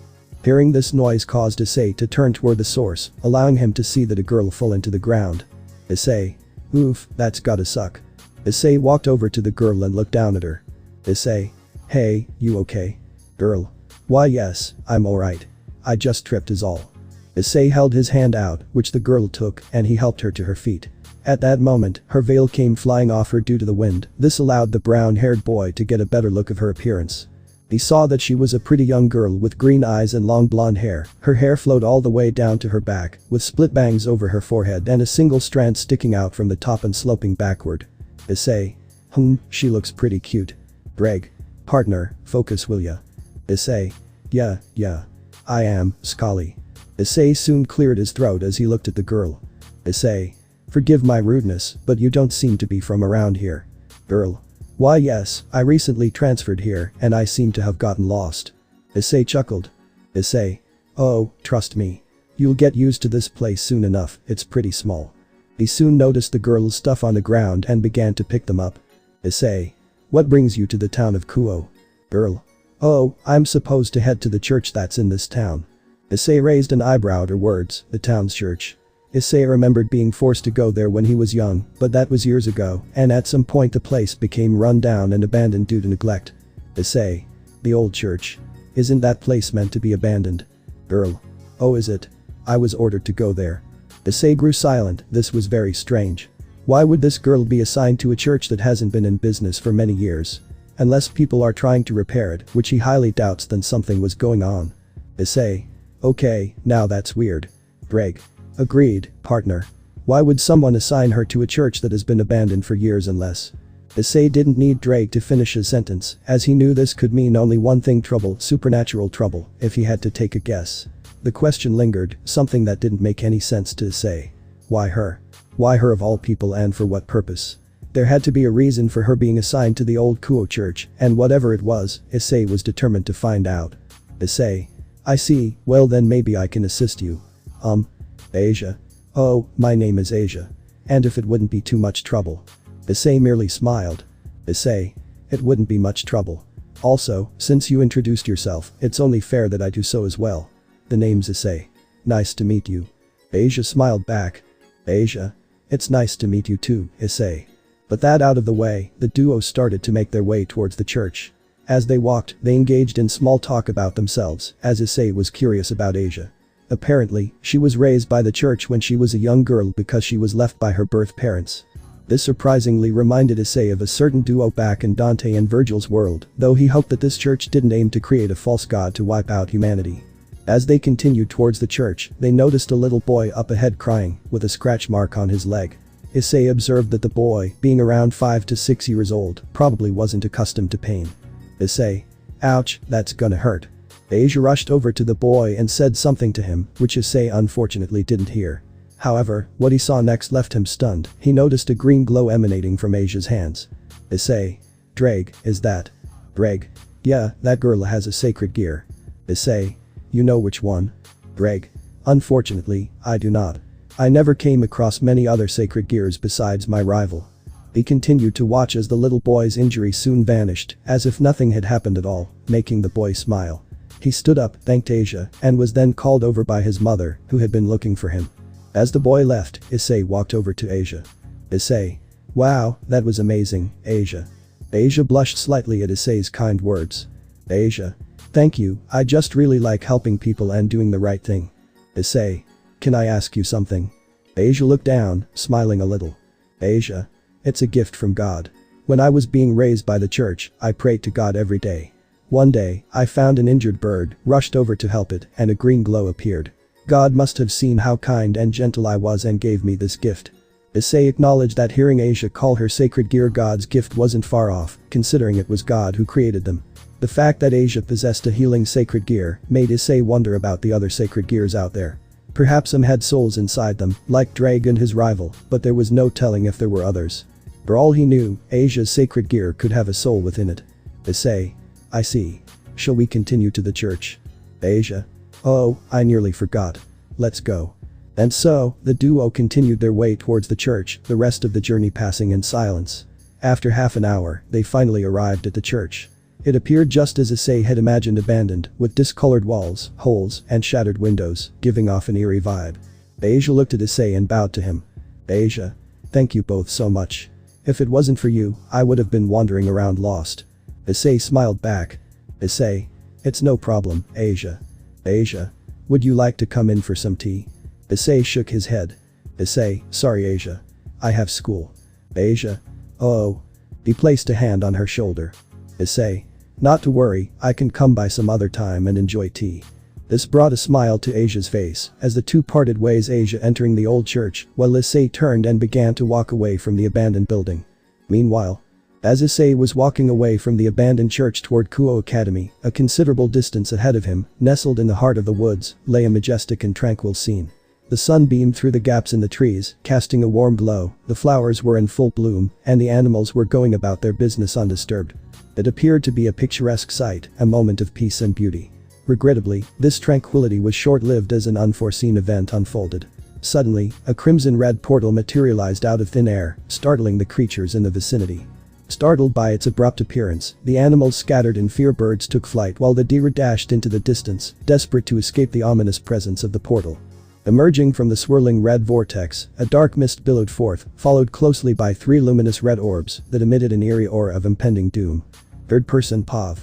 Hearing this noise caused Issei to turn toward the source, allowing him to see that a girl fell into the ground. Issei. Oof, that's gotta suck. Issei walked over to the girl and looked down at her. Issei. Hey, you okay? Girl. Why yes, I'm alright. I just tripped is all. Issei held his hand out, which the girl took, and he helped her to her feet. At that moment, her veil came flying off her due to the wind. This allowed the brown-haired boy to get a better look of her appearance. He saw that she was a pretty young girl with green eyes and long blonde hair. Her hair flowed all the way down to her back, with split bangs over her forehead and a single strand sticking out from the top and sloping backward. Issei. She looks pretty cute. Greg. Partner, focus will ya? Issei. Yeah. I am, Scully. Issei soon cleared his throat as he looked at the girl. Issei. Forgive my rudeness, but you don't seem to be from around here. Girl. Why yes, I recently transferred here and I seem to have gotten lost. Issei chuckled. Issei. Oh, trust me. You'll get used to this place soon enough, it's pretty small. He soon noticed the girl's stuff on the ground and began to pick them up. Issei. What brings you to the town of Kuoh? Girl. Oh, I'm supposed to head to the church that's in this town. Issei raised an eyebrow at her words, the town's church. Issei remembered being forced to go there when he was young, but that was years ago, and at some point the place became run down and abandoned due to neglect. Issei. The old church. Isn't that place meant to be abandoned? Girl. Oh, is it? I was ordered to go there. Issei grew silent. This was very strange. Why would this girl be assigned to a church that hasn't been in business for many years? Unless people are trying to repair it, which he highly doubts, then something was going on. Issei. Okay, now that's weird. Greg. Agreed, partner. Why would someone assign her to a church that has been abandoned for years unless? Issei didn't need Drake to finish his sentence, as he knew this could mean only one thing: trouble, supernatural trouble, if he had to take a guess. The question lingered, something that didn't make any sense to Issei. Why her? Why her of all people, and for what purpose? There had to be a reason for her being assigned to the old Kuoh church, and whatever it was, Issei was determined to find out. Issei. I see, well then maybe I can assist you. Asia. Oh, my name is Asia. And if it wouldn't be too much trouble. Issei merely smiled. Issei. It wouldn't be much trouble. Also, since you introduced yourself, it's only fair that I do so as well. The name's Issei. Nice to meet you. Asia smiled back. Asia. It's nice to meet you too, Issei. But that out of the way, the duo started to make their way towards the church. As they walked, they engaged in small talk about themselves, as Issei was curious about Asia. Apparently, she was raised by the church when she was a young girl because she was left by her birth parents. This surprisingly reminded Issei of a certain duo back in Dante and Vergil's world, though he hoped that this church didn't aim to create a false god to wipe out humanity. As they continued towards the church, they noticed a little boy up ahead crying, with a scratch mark on his leg. Issei observed that the boy, being around 5 to 6 years old, probably wasn't accustomed to pain. Issei. Ouch, that's gonna hurt. Asia rushed over to the boy and said something to him, which Issei unfortunately didn't hear. However, what he saw next left him stunned. He noticed a green glow emanating from Asia's hands. Issei. Drake, is that? Greg. Yeah, that girl has a sacred gear. Issei. You know which one? Greg. Unfortunately, I do not. I never came across many other sacred gears besides my rival. He continued to watch as the little boy's injury soon vanished, as if nothing had happened at all, making the boy smile. He stood up, thanked Asia, and was then called over by his mother, who had been looking for him. As the boy left, Issei walked over to Asia. Issei. Wow, that was amazing, Asia. Asia blushed slightly at Issei's kind words. Asia. Thank you, I just really like helping people and doing the right thing. Issei. Can I ask you something? Asia looked down, smiling a little. Asia. It's a gift from God. When I was being raised by the church, I prayed to God every day. One day, I found an injured bird, rushed over to help it, and a green glow appeared. God must have seen how kind and gentle I was and gave me this gift. Issei acknowledged that hearing Asia call her sacred gear God's gift wasn't far off, considering it was God who created them. The fact that Asia possessed a healing sacred gear made Issei wonder about the other sacred gears out there. Perhaps some had souls inside them, like Drag and his rival, but there was no telling if there were others. For all he knew, Asia's sacred gear could have a soul within it. Issei. I see. Shall we continue to the church? Asia. Oh, I nearly forgot. Let's go. And so, the duo continued their way towards the church, the rest of the journey passing in silence. After half an hour, they finally arrived at the church. It appeared just as Issei had imagined, abandoned, with discolored walls, holes, and shattered windows, giving off an eerie vibe. Asia looked at Issei and bowed to him. Asia. Thank you both so much. If it wasn't for you, I would have been wandering around lost. Issei smiled back. Issei. It's no problem, Asia. Asia. Would you like to come in for some tea? Issei shook his head. Issei, sorry Asia. I have school. Asia. Oh. He placed a hand on her shoulder. Issei. Not to worry, I can come by some other time and enjoy tea. This brought a smile to Asia's face as the two parted ways, Asia entering the old church while Issei turned and began to walk away from the abandoned building. Meanwhile, as Issei was walking away from the abandoned church toward Kuoh Academy, a considerable distance ahead of him, nestled in the heart of the woods, lay a majestic and tranquil scene. The sun beamed through the gaps in the trees, casting a warm glow, the flowers were in full bloom, and the animals were going about their business undisturbed. It appeared to be a picturesque sight, a moment of peace and beauty. Regrettably, this tranquility was short-lived as an unforeseen event unfolded. Suddenly, a crimson-red portal materialized out of thin air, startling the creatures in the vicinity. Startled by its abrupt appearance, the animals scattered in fear. Birds took flight while the deer dashed into the distance, desperate to escape the ominous presence of the portal. Emerging from the swirling red vortex, a dark mist billowed forth, followed closely by 3 luminous red orbs that emitted an eerie aura of impending doom. Third-person POV.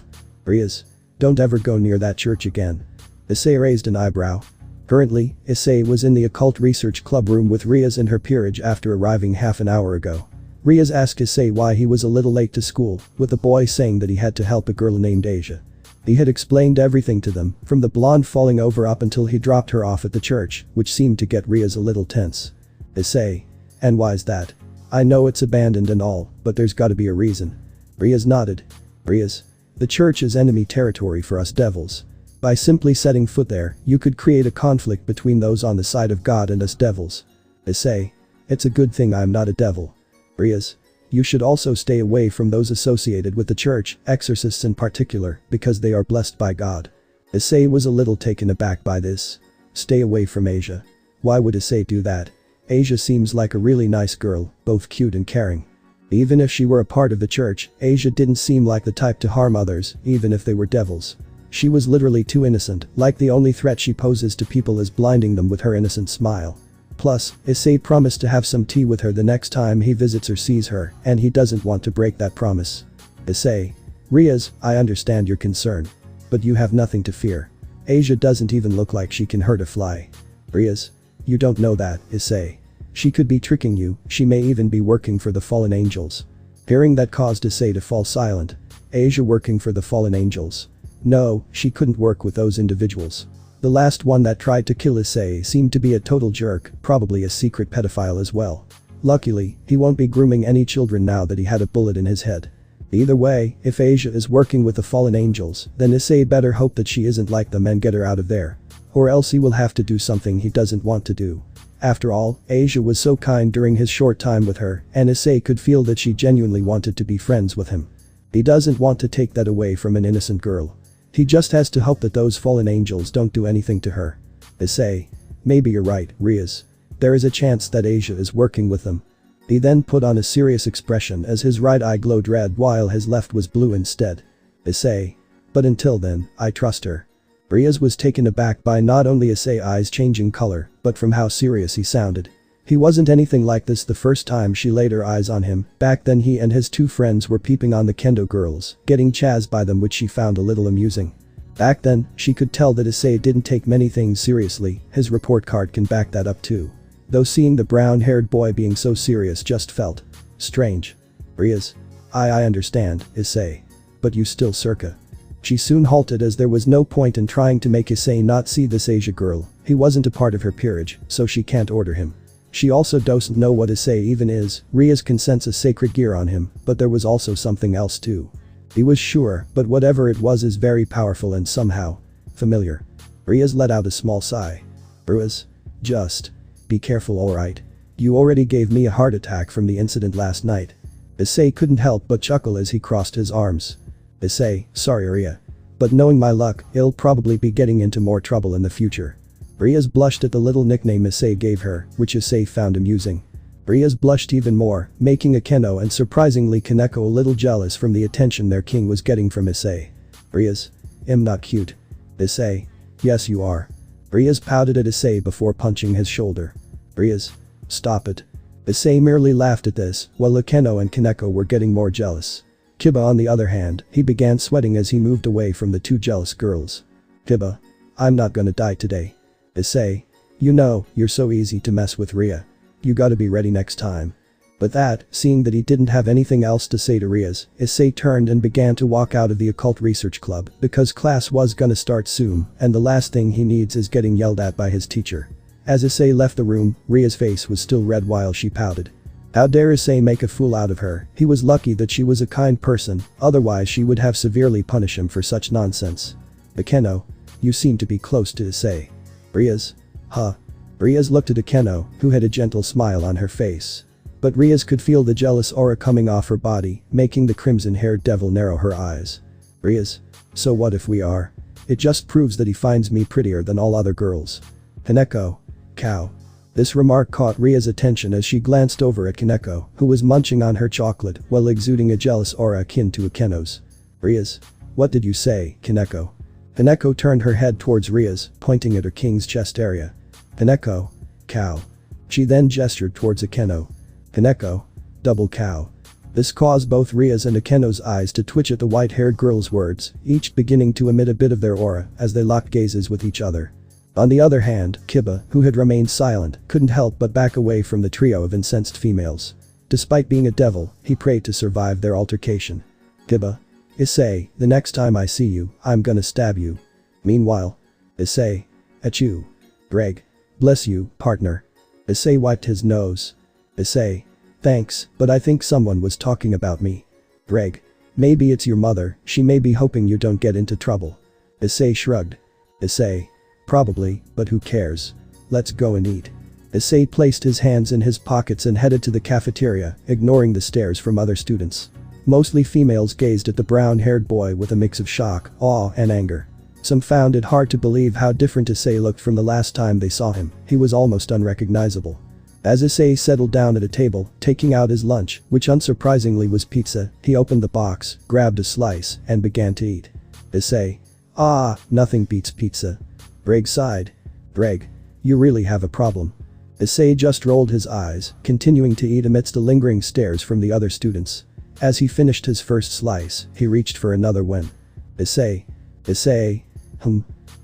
Riaz. Don't ever go near that church again. Issei raised an eyebrow. Currently, Issei was in the occult research club room with Riaz and her peerage after arriving half an hour ago. Riaz asked Issei why he was a little late to school, with the boy saying that he had to help a girl named Asia. He had explained everything to them, from the blonde falling over up until he dropped her off at the church, which seemed to get Riaz a little tense. Issei. And why's that? I know it's abandoned and all, but there's gotta be a reason. Riaz nodded. Riaz. The church is enemy territory for us devils. By simply setting foot there, you could create a conflict between those on the side of God and us devils. Issei. It's a good thing I'm not a devil. Riaz. You should also stay away from those associated with the church, exorcists in particular, because they are blessed by God. Issei was a little taken aback by this. Stay away from Asia. Why would Issei do that? Asia seems like a really nice girl, both cute and caring. Even if she were a part of the church, Asia didn't seem like the type to harm others, even if they were devils. She was literally too innocent, like the only threat she poses to people is blinding them with her innocent smile. Plus, Issei promised to have some tea with her the next time he visits or sees her, and he doesn't want to break that promise. Issei. Riaz, I understand your concern. But you have nothing to fear. Asia doesn't even look like she can hurt a fly. Riaz. You don't know that, Issei. She could be tricking you, she may even be working for the fallen angels. Hearing that caused Issei to fall silent. Asia working for the fallen angels. No, she couldn't work with those individuals. The last one that tried to kill Issei seemed to be a total jerk, probably a secret pedophile as well. Luckily, he won't be grooming any children now that he had a bullet in his head. Either way, if Asia is working with the fallen angels, then Issei better hope that she isn't like them and get her out of there. Or else he will have to do something he doesn't want to do. After all, Asia was so kind during his short time with her, and Issei could feel that she genuinely wanted to be friends with him. He doesn't want to take that away from an innocent girl. He just has to hope that those fallen angels don't do anything to her. Issei. Maybe you're right, Riaz. There is a chance that Asia is working with them. He then put on a serious expression as his right eye glowed red while his left was blue instead. Issei. But until then, I trust her. Riaz was taken aback by not only Issei's eyes changing color, but from how serious he sounded. He wasn't anything like this the first time she laid her eyes on him. Back then he and his two friends were peeping on the kendo girls, getting chazzed by them, which she found a little amusing. Back then, she could tell that Issei didn't take many things seriously. His report card can back that up too. Though seeing the brown-haired boy being so serious just felt strange. Riaz. I understand, Issei. But you still circa. She soon halted as there was no point in trying to make Issei not see this Asia girl. He wasn't a part of her peerage, so she can't order him. She also doesn't know what Issei even is. Riaz can sense a sacred gear on him, but there was also something else too. He was sure, but whatever it was is very powerful and somehow familiar. Riaz let out a small sigh. Riaz. Just be careful, alright? You already gave me a heart attack from the incident last night. Issei couldn't help but chuckle as he crossed his arms. Issei, sorry Riaz. But knowing my luck, he'll probably be getting into more trouble in the future. Riaz blushed at the little nickname Issei gave her, which Issei found amusing. Riaz blushed even more, making Akeno and surprisingly Kaneko a little jealous from the attention their king was getting from Issei. Riaz. I'm not cute. Issei. Yes you are. Riaz pouted at Issei before punching his shoulder. Riaz. Stop it. Issei merely laughed at this, while Akeno and Kaneko were getting more jealous. Kiba on the other hand, he began sweating as he moved away from the two jealous girls. Kiba. I'm not gonna die today. Issei. You know, you're so easy to mess with, Riaz. You gotta be ready next time. But that, seeing that he didn't have anything else to say to Riaz, Issei turned and began to walk out of the occult research club because class was gonna start soon and the last thing he needs is getting yelled at by his teacher. As Issei left the room, Riaz's face was still red while she pouted. How dare Issei make a fool out of her? He was lucky that she was a kind person, otherwise she would have severely punished him for such nonsense. Akeno. You seem to be close to Issei. Riaz. Huh. Riaz looked at Akeno, who had a gentle smile on her face. But Riaz could feel the jealous aura coming off her body, making the crimson-haired devil narrow her eyes. Riaz. So what if we are? It just proves that he finds me prettier than all other girls. Kaneko. Cow. This remark caught Riaz's attention as she glanced over at Kaneko, who was munching on her chocolate while exuding a jealous aura akin to Akeno's. Riaz. What did you say, Kaneko? Kaneko turned her head towards Riaz, pointing at her king's chest area. Kaneko. Cow. She then gestured towards Akeno. Kaneko. Double cow. This caused both Riaz and Akeno's eyes to twitch at the white-haired girl's words, each beginning to emit a bit of their aura as they locked gazes with each other. On the other hand, Kiba, who had remained silent, couldn't help but back away from the trio of incensed females. Despite being a devil, he prayed to survive their altercation. Kiba. Issei, the next time I see you, I'm gonna stab you. Meanwhile. Issei. At you. Greg. Bless you, partner. Issei wiped his nose. Issei. Thanks, but I think someone was talking about me. Greg. Maybe it's your mother, she may be hoping you don't get into trouble. Issei shrugged. Issei. Probably, but who cares? Let's go and eat. Issei placed his hands in his pockets and headed to the cafeteria, ignoring the stares from other students. Mostly females gazed at the brown-haired boy with a mix of shock, awe and anger. Some found it hard to believe how different Issei looked from the last time they saw him. He was almost unrecognizable. As Issei settled down at a table, taking out his lunch, which unsurprisingly was pizza, he opened the box, grabbed a slice, and began to eat. Issei. Ah, nothing beats pizza. Greg sighed. Greg. You really have a problem. Issei just rolled his eyes, continuing to eat amidst the lingering stares from the other students. As he finished his first slice, he reached for another when. Issei. Issei.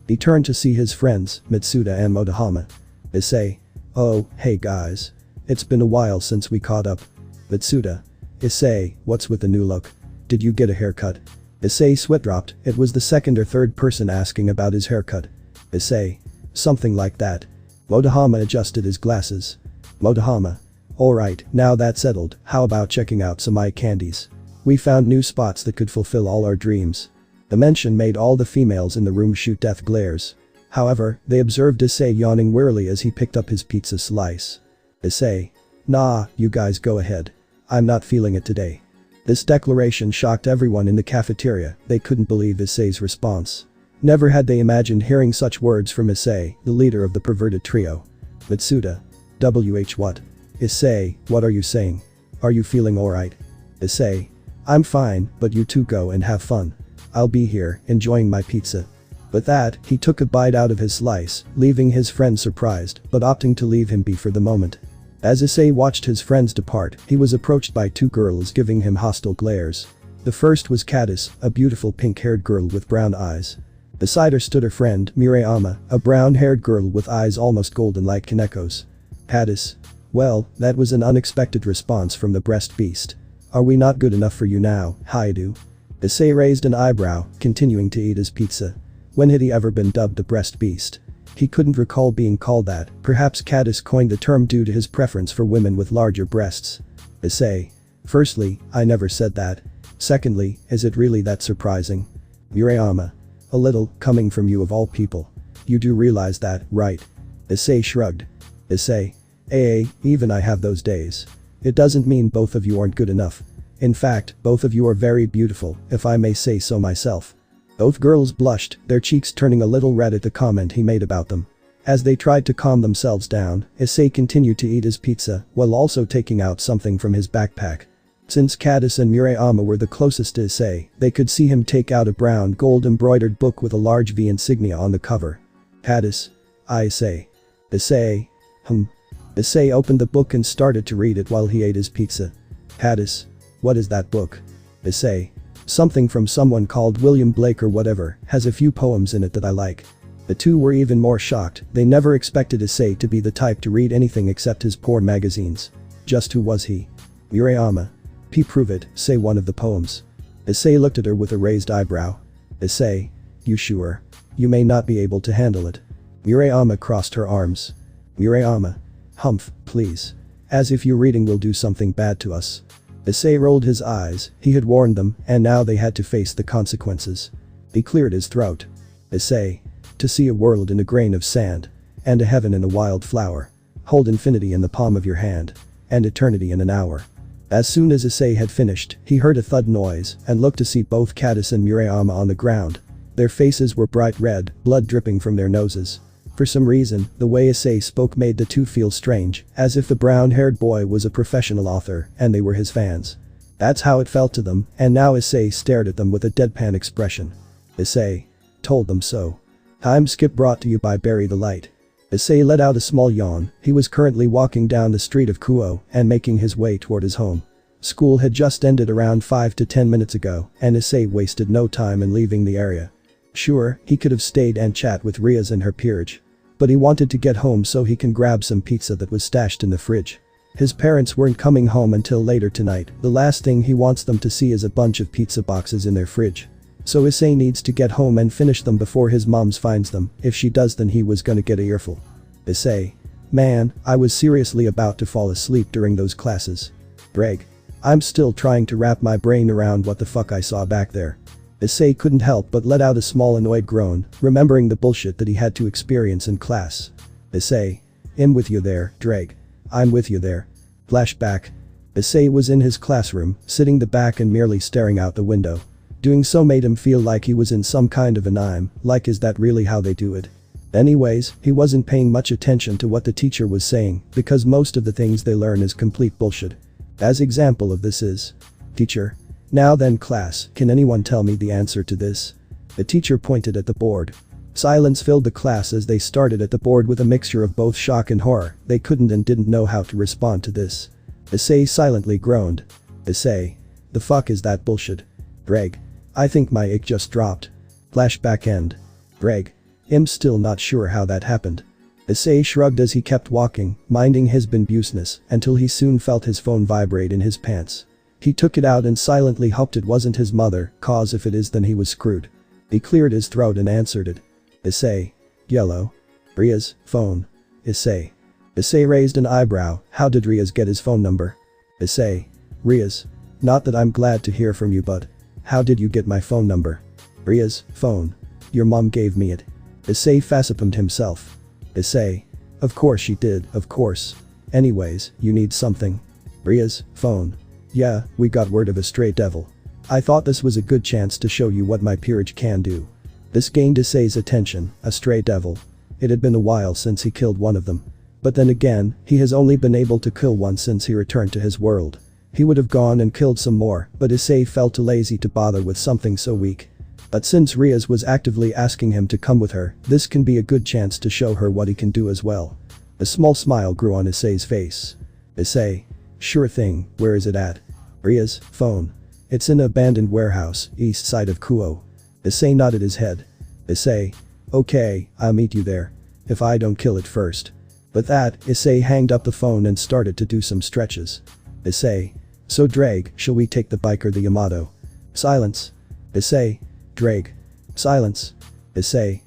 He turned to see his friends, Mitsuda and Motohama. Issei. Oh, hey guys. It's been a while since we caught up. Mitsuda. Issei, what's with the new look? Did you get a haircut? Issei sweat dropped. It was the second or third person asking about his haircut. Issei. Something like that. Motohama adjusted his glasses. Motohama. Alright, now that's settled, how about checking out some eye candies? We found new spots that could fulfill all our dreams. The mention made all the females in the room shoot death glares. However, they observed Issei yawning wearily as he picked up his pizza slice. Issei. Nah, you guys go ahead. I'm not feeling it today. This declaration shocked everyone in the cafeteria. They couldn't believe Issei's response. Never had they imagined hearing such words from Issei, the leader of the perverted trio. Mitsuda. What? Issei, what are you saying? Are you feeling alright? Issei. I'm fine, but you two go and have fun. I'll be here, enjoying my pizza. With that, he took a bite out of his slice, leaving his friend surprised, but opting to leave him be for the moment. As Issei watched his friends depart, he was approached by two girls giving him hostile glares. The first was Cadis, a beautiful pink-haired girl with brown eyes. Beside her stood her friend, Murayama, a brown-haired girl with eyes almost golden like Kaneko's. Cadis. Well, that was an unexpected response from the breast beast. Are we not good enough for you now, Hyoudou? Issei raised an eyebrow, continuing to eat his pizza. When had he ever been dubbed a breast beast? He couldn't recall being called that, perhaps Cadis coined the term due to his preference for women with larger breasts. Issei. Firstly, I never said that. Secondly, is it really that surprising? Murayama. A little, coming from you of all people. You do realize that, right? Issei shrugged. Issei. Even I have those days. It doesn't mean both of you aren't good enough. In fact, both of you are very beautiful, if I may say so myself. Both girls blushed, their cheeks turning a little red at the comment he made about them. As they tried to calm themselves down, Issei continued to eat his pizza, while also taking out something from his backpack. Since Cadis and Murayama were the closest to Issei, they could see him take out a brown gold embroidered book with a large V insignia on the cover. Cadis. Issei. Issei. Issei opened the book and started to read it while he ate his pizza. Cadis. What is that book? Issei. Something from someone called William Blake or whatever, has a few poems in it that I like. The two were even more shocked, they never expected Issei to be the type to read anything except his poor magazines. Just who was he? Murayama. Prove it, say one of the poems. Issei looked at her with a raised eyebrow. Issei. You sure? You may not be able to handle it. Murayama crossed her arms. Murayama. Humph, please. As if your reading will do something bad to us. Issei rolled his eyes, he had warned them, and now they had to face the consequences. He cleared his throat. Issei. To see a world in a grain of sand. And a heaven in a wild flower. Hold infinity in the palm of your hand. And eternity in an hour. As soon as Issei had finished, he heard a thud noise, and looked to see both Cadis and Murayama on the ground. Their faces were bright red, blood dripping from their noses. For some reason, the way Issei spoke made the two feel strange, as if the brown-haired boy was a professional author, and they were his fans. That's how it felt to them, and now Issei stared at them with a deadpan expression. Issei. Told them so. Time skip brought to you by Bury the Light. Issei let out a small yawn, he was currently walking down the street of Kuoh and making his way toward his home. School had just ended around 5 to 10 minutes ago, and Issei wasted no time in leaving the area. Sure, he could have stayed and chat with Riaz and her peerage. But he wanted to get home so he can grab some pizza that was stashed in the fridge. His parents weren't coming home until later tonight, the last thing he wants them to see is a bunch of pizza boxes in their fridge. So Issei needs to get home and finish them before his mom's finds them, if she does then he was gonna get a earful. Issei. Man, I was seriously about to fall asleep during those classes. Greg. I'm still trying to wrap my brain around what the fuck I saw back there. Issei couldn't help but let out a small annoyed groan, remembering the bullshit that he had to experience in class. Issei. I'm with you there, Drake. I'm with you there. Flashback. Issei was in his classroom, sitting the back and merely staring out the window. Doing so made him feel like he was in some kind of anime, like is that really how they do it? Anyways, he wasn't paying much attention to what the teacher was saying, because most of the things they learn is complete bullshit. As example of this is. Teacher. Now then class, can anyone tell me the answer to this? The teacher pointed at the board. Silence filled the class as they started at the board with a mixture of both shock and horror, they couldn't and didn't know how to respond to this. Issei silently groaned. Issei. The fuck is that bullshit? Greg. I think my ick just dropped. Flashback end. Greg. I'm still not sure how that happened. Issei shrugged as he kept walking, minding his business, until he soon felt his phone vibrate in his pants. He took it out and silently hoped it wasn't his mother, cause if it is then he was screwed. He cleared his throat and answered it. Issei. Yellow. Riaz, phone. Issei. Issei raised an eyebrow, how did Riaz get his phone number? Issei. Riaz. Not that I'm glad to hear from you but. How did you get my phone number? Riaz, phone. Your mom gave me it. Issei facepalmed himself. Issei. Of course she did, of course. Anyways, you need something. Riaz, phone. Yeah, we got word of a stray devil. I thought this was a good chance to show you what my peerage can do. This gained Issei's attention, a stray devil. It had been a while since he killed one of them. But then again, he has only been able to kill one since he returned to his world. He would have gone and killed some more, but Issei felt too lazy to bother with something so weak. But since Riaz was actively asking him to come with her, this can be a good chance to show her what he can do as well. A small smile grew on Issei's face. Issei. Sure thing, where is it at? Riaz, phone. It's in an abandoned warehouse, east side of Kuoh. Issei nodded his head. Issei. Okay, I'll meet you there. If I don't kill it first. With that, Issei hanged up the phone and started to do some stretches. Issei. So Drake, shall we take the bike or the Yamato? Silence. Issei. Drake. Silence. Issei.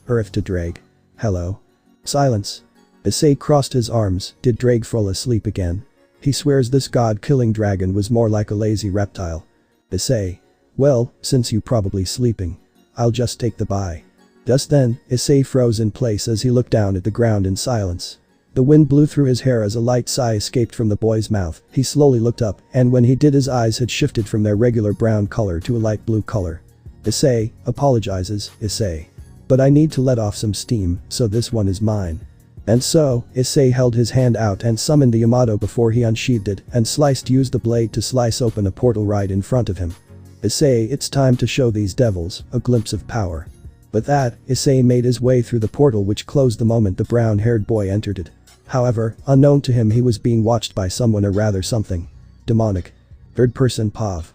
Earth to Drake. Hello. Silence. Issei crossed his arms. Did Drake fall asleep again? He swears this god-killing dragon was more like a lazy reptile. Issei. Well, since you probably sleeping. I'll just take the bye. Just then, Issei froze in place as he looked down at the ground in silence. The wind blew through his hair as a light sigh escaped from the boy's mouth. He slowly looked up, and when he did, his eyes had shifted from their regular brown color to a light blue color. Issei apologizes, Issei. But I need to let off some steam, so this one is mine. And so, Issei held his hand out and summoned the Yamato before he unsheathed it and used the blade to slice open a portal right in front of him. Issei, it's time to show these devils a glimpse of power. With that, Issei made his way through the portal, which closed the moment the brown-haired boy entered it. However, unknown to him, he was being watched by someone, or rather something demonic. Third-person POV.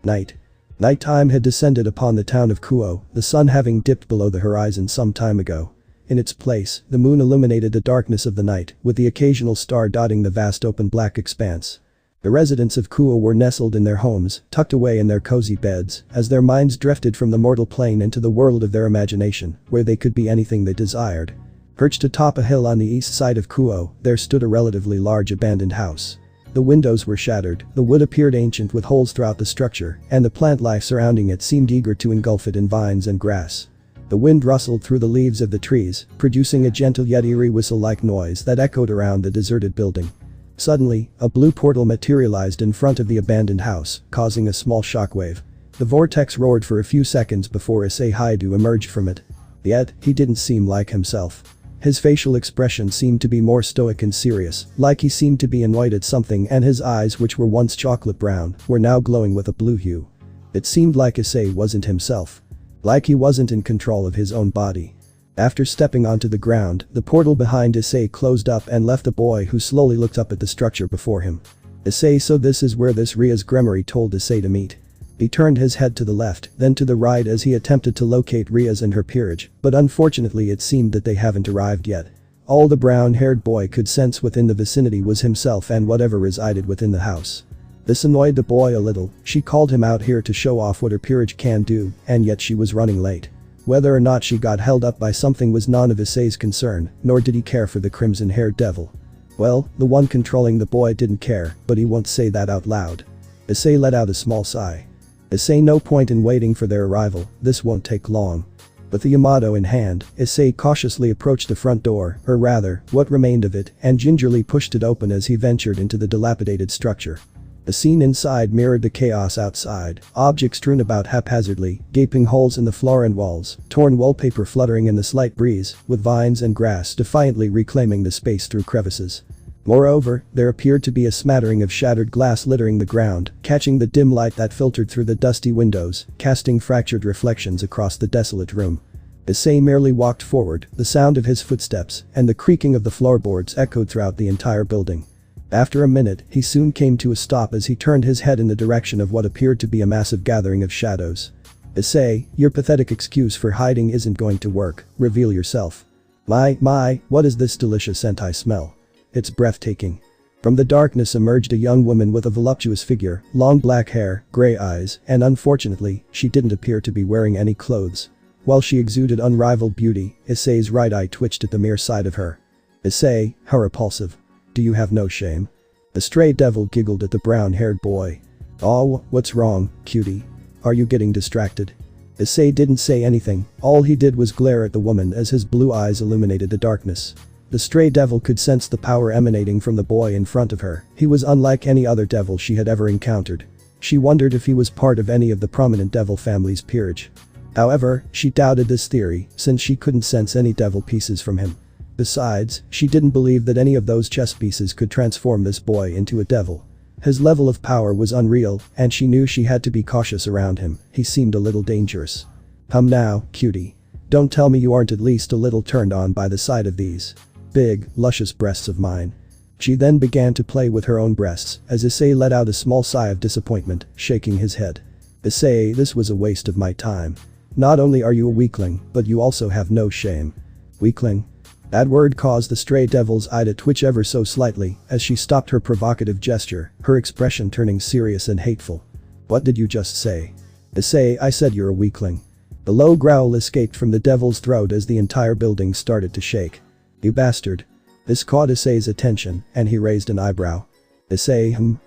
Night. Nighttime had descended upon the town of Kuoh, the sun having dipped below the horizon some time ago. In its place, the moon illuminated the darkness of the night, with the occasional star dotting the vast open black expanse. The residents of Kuoh were nestled in their homes, tucked away in their cozy beds, as their minds drifted from the mortal plane into the world of their imagination, where they could be anything they desired. Perched atop a hill on the east side of Kuoh, there stood a relatively large abandoned house. The windows were shattered, the wood appeared ancient with holes throughout the structure, and the plant life surrounding it seemed eager to engulf it in vines and grass. The wind rustled through the leaves of the trees, producing a gentle yet eerie whistle-like noise that echoed around the deserted building. Suddenly, a blue portal materialized in front of the abandoned house, causing a small shockwave. The vortex roared for a few seconds before Issei Hyoudou emerged from it. Yet, he didn't seem like himself. His facial expression seemed to be more stoic and serious, like he seemed to be annoyed at something, and his eyes, which were once chocolate brown, were now glowing with a blue hue. It seemed like Issei wasn't himself. Like he wasn't in control of his own body. After stepping onto the ground, the portal behind Issei closed up and left the boy, who slowly looked up at the structure before him. Issei, so this is where this Riaz Gremory told Issei to meet. He turned his head to the left, then to the right as he attempted to locate Riaz and her peerage, but unfortunately it seemed that they haven't arrived yet. All the brown-haired boy could sense within the vicinity was himself and whatever resided within the house. This annoyed the boy a little. She called him out here to show off what her peerage can do, and yet she was running late. Whether or not she got held up by something was none of Issei's concern, nor did he care for the crimson-haired devil. Well, the one controlling the boy didn't care, but he won't say that out loud. Issei let out a small sigh. Issei, no point in waiting for their arrival, this won't take long. With the Yamato in hand, Issei cautiously approached the front door, or rather, what remained of it, and gingerly pushed it open as he ventured into the dilapidated structure. The scene inside mirrored the chaos outside, objects strewn about haphazardly, gaping holes in the floor and walls, torn wallpaper fluttering in the slight breeze, with vines and grass defiantly reclaiming the space through crevices. Moreover, there appeared to be a smattering of shattered glass littering the ground, catching the dim light that filtered through the dusty windows, casting fractured reflections across the desolate room. Issei merely walked forward, the sound of his footsteps and the creaking of the floorboards echoed throughout the entire building. After a minute, he soon came to a stop as he turned his head in the direction of what appeared to be a massive gathering of shadows. Issei, your pathetic excuse for hiding isn't going to work, reveal yourself. My, what is this delicious scent I smell? It's breathtaking. From the darkness emerged a young woman with a voluptuous figure, long black hair, gray eyes, and unfortunately, she didn't appear to be wearing any clothes. While she exuded unrivaled beauty, Issei's right eye twitched at the mere sight of her. Issei, how repulsive. Do you have no shame? The stray devil giggled at the brown-haired boy. Oh, what's wrong, cutie? Are you getting distracted? Issei didn't say anything, all he did was glare at the woman as his blue eyes illuminated the darkness. The stray devil could sense the power emanating from the boy in front of her. He was unlike any other devil she had ever encountered. She wondered if he was part of any of the prominent devil family's peerage. However, she doubted this theory, since she couldn't sense any devil pieces from him. Besides, she didn't believe that any of those chess pieces could transform this boy into a devil. His level of power was unreal, and she knew she had to be cautious around him. He seemed a little dangerous. Come now, cutie. Don't tell me you aren't at least a little turned on by the sight of these big, luscious breasts of mine. She then began to play with her own breasts as Issei let out a small sigh of disappointment, shaking his head. Issei, this was a waste of my time. Not only are you a weakling, but you also have no shame. Weakling? That word caused the stray devil's eye to twitch ever so slightly as she stopped her provocative gesture, her expression turning serious and hateful. What did you just say? Issei, I said you're a weakling. The low growl escaped from the devil's throat as the entire building started to shake. You bastard. This caught Issei's attention, and he raised an eyebrow. Issei,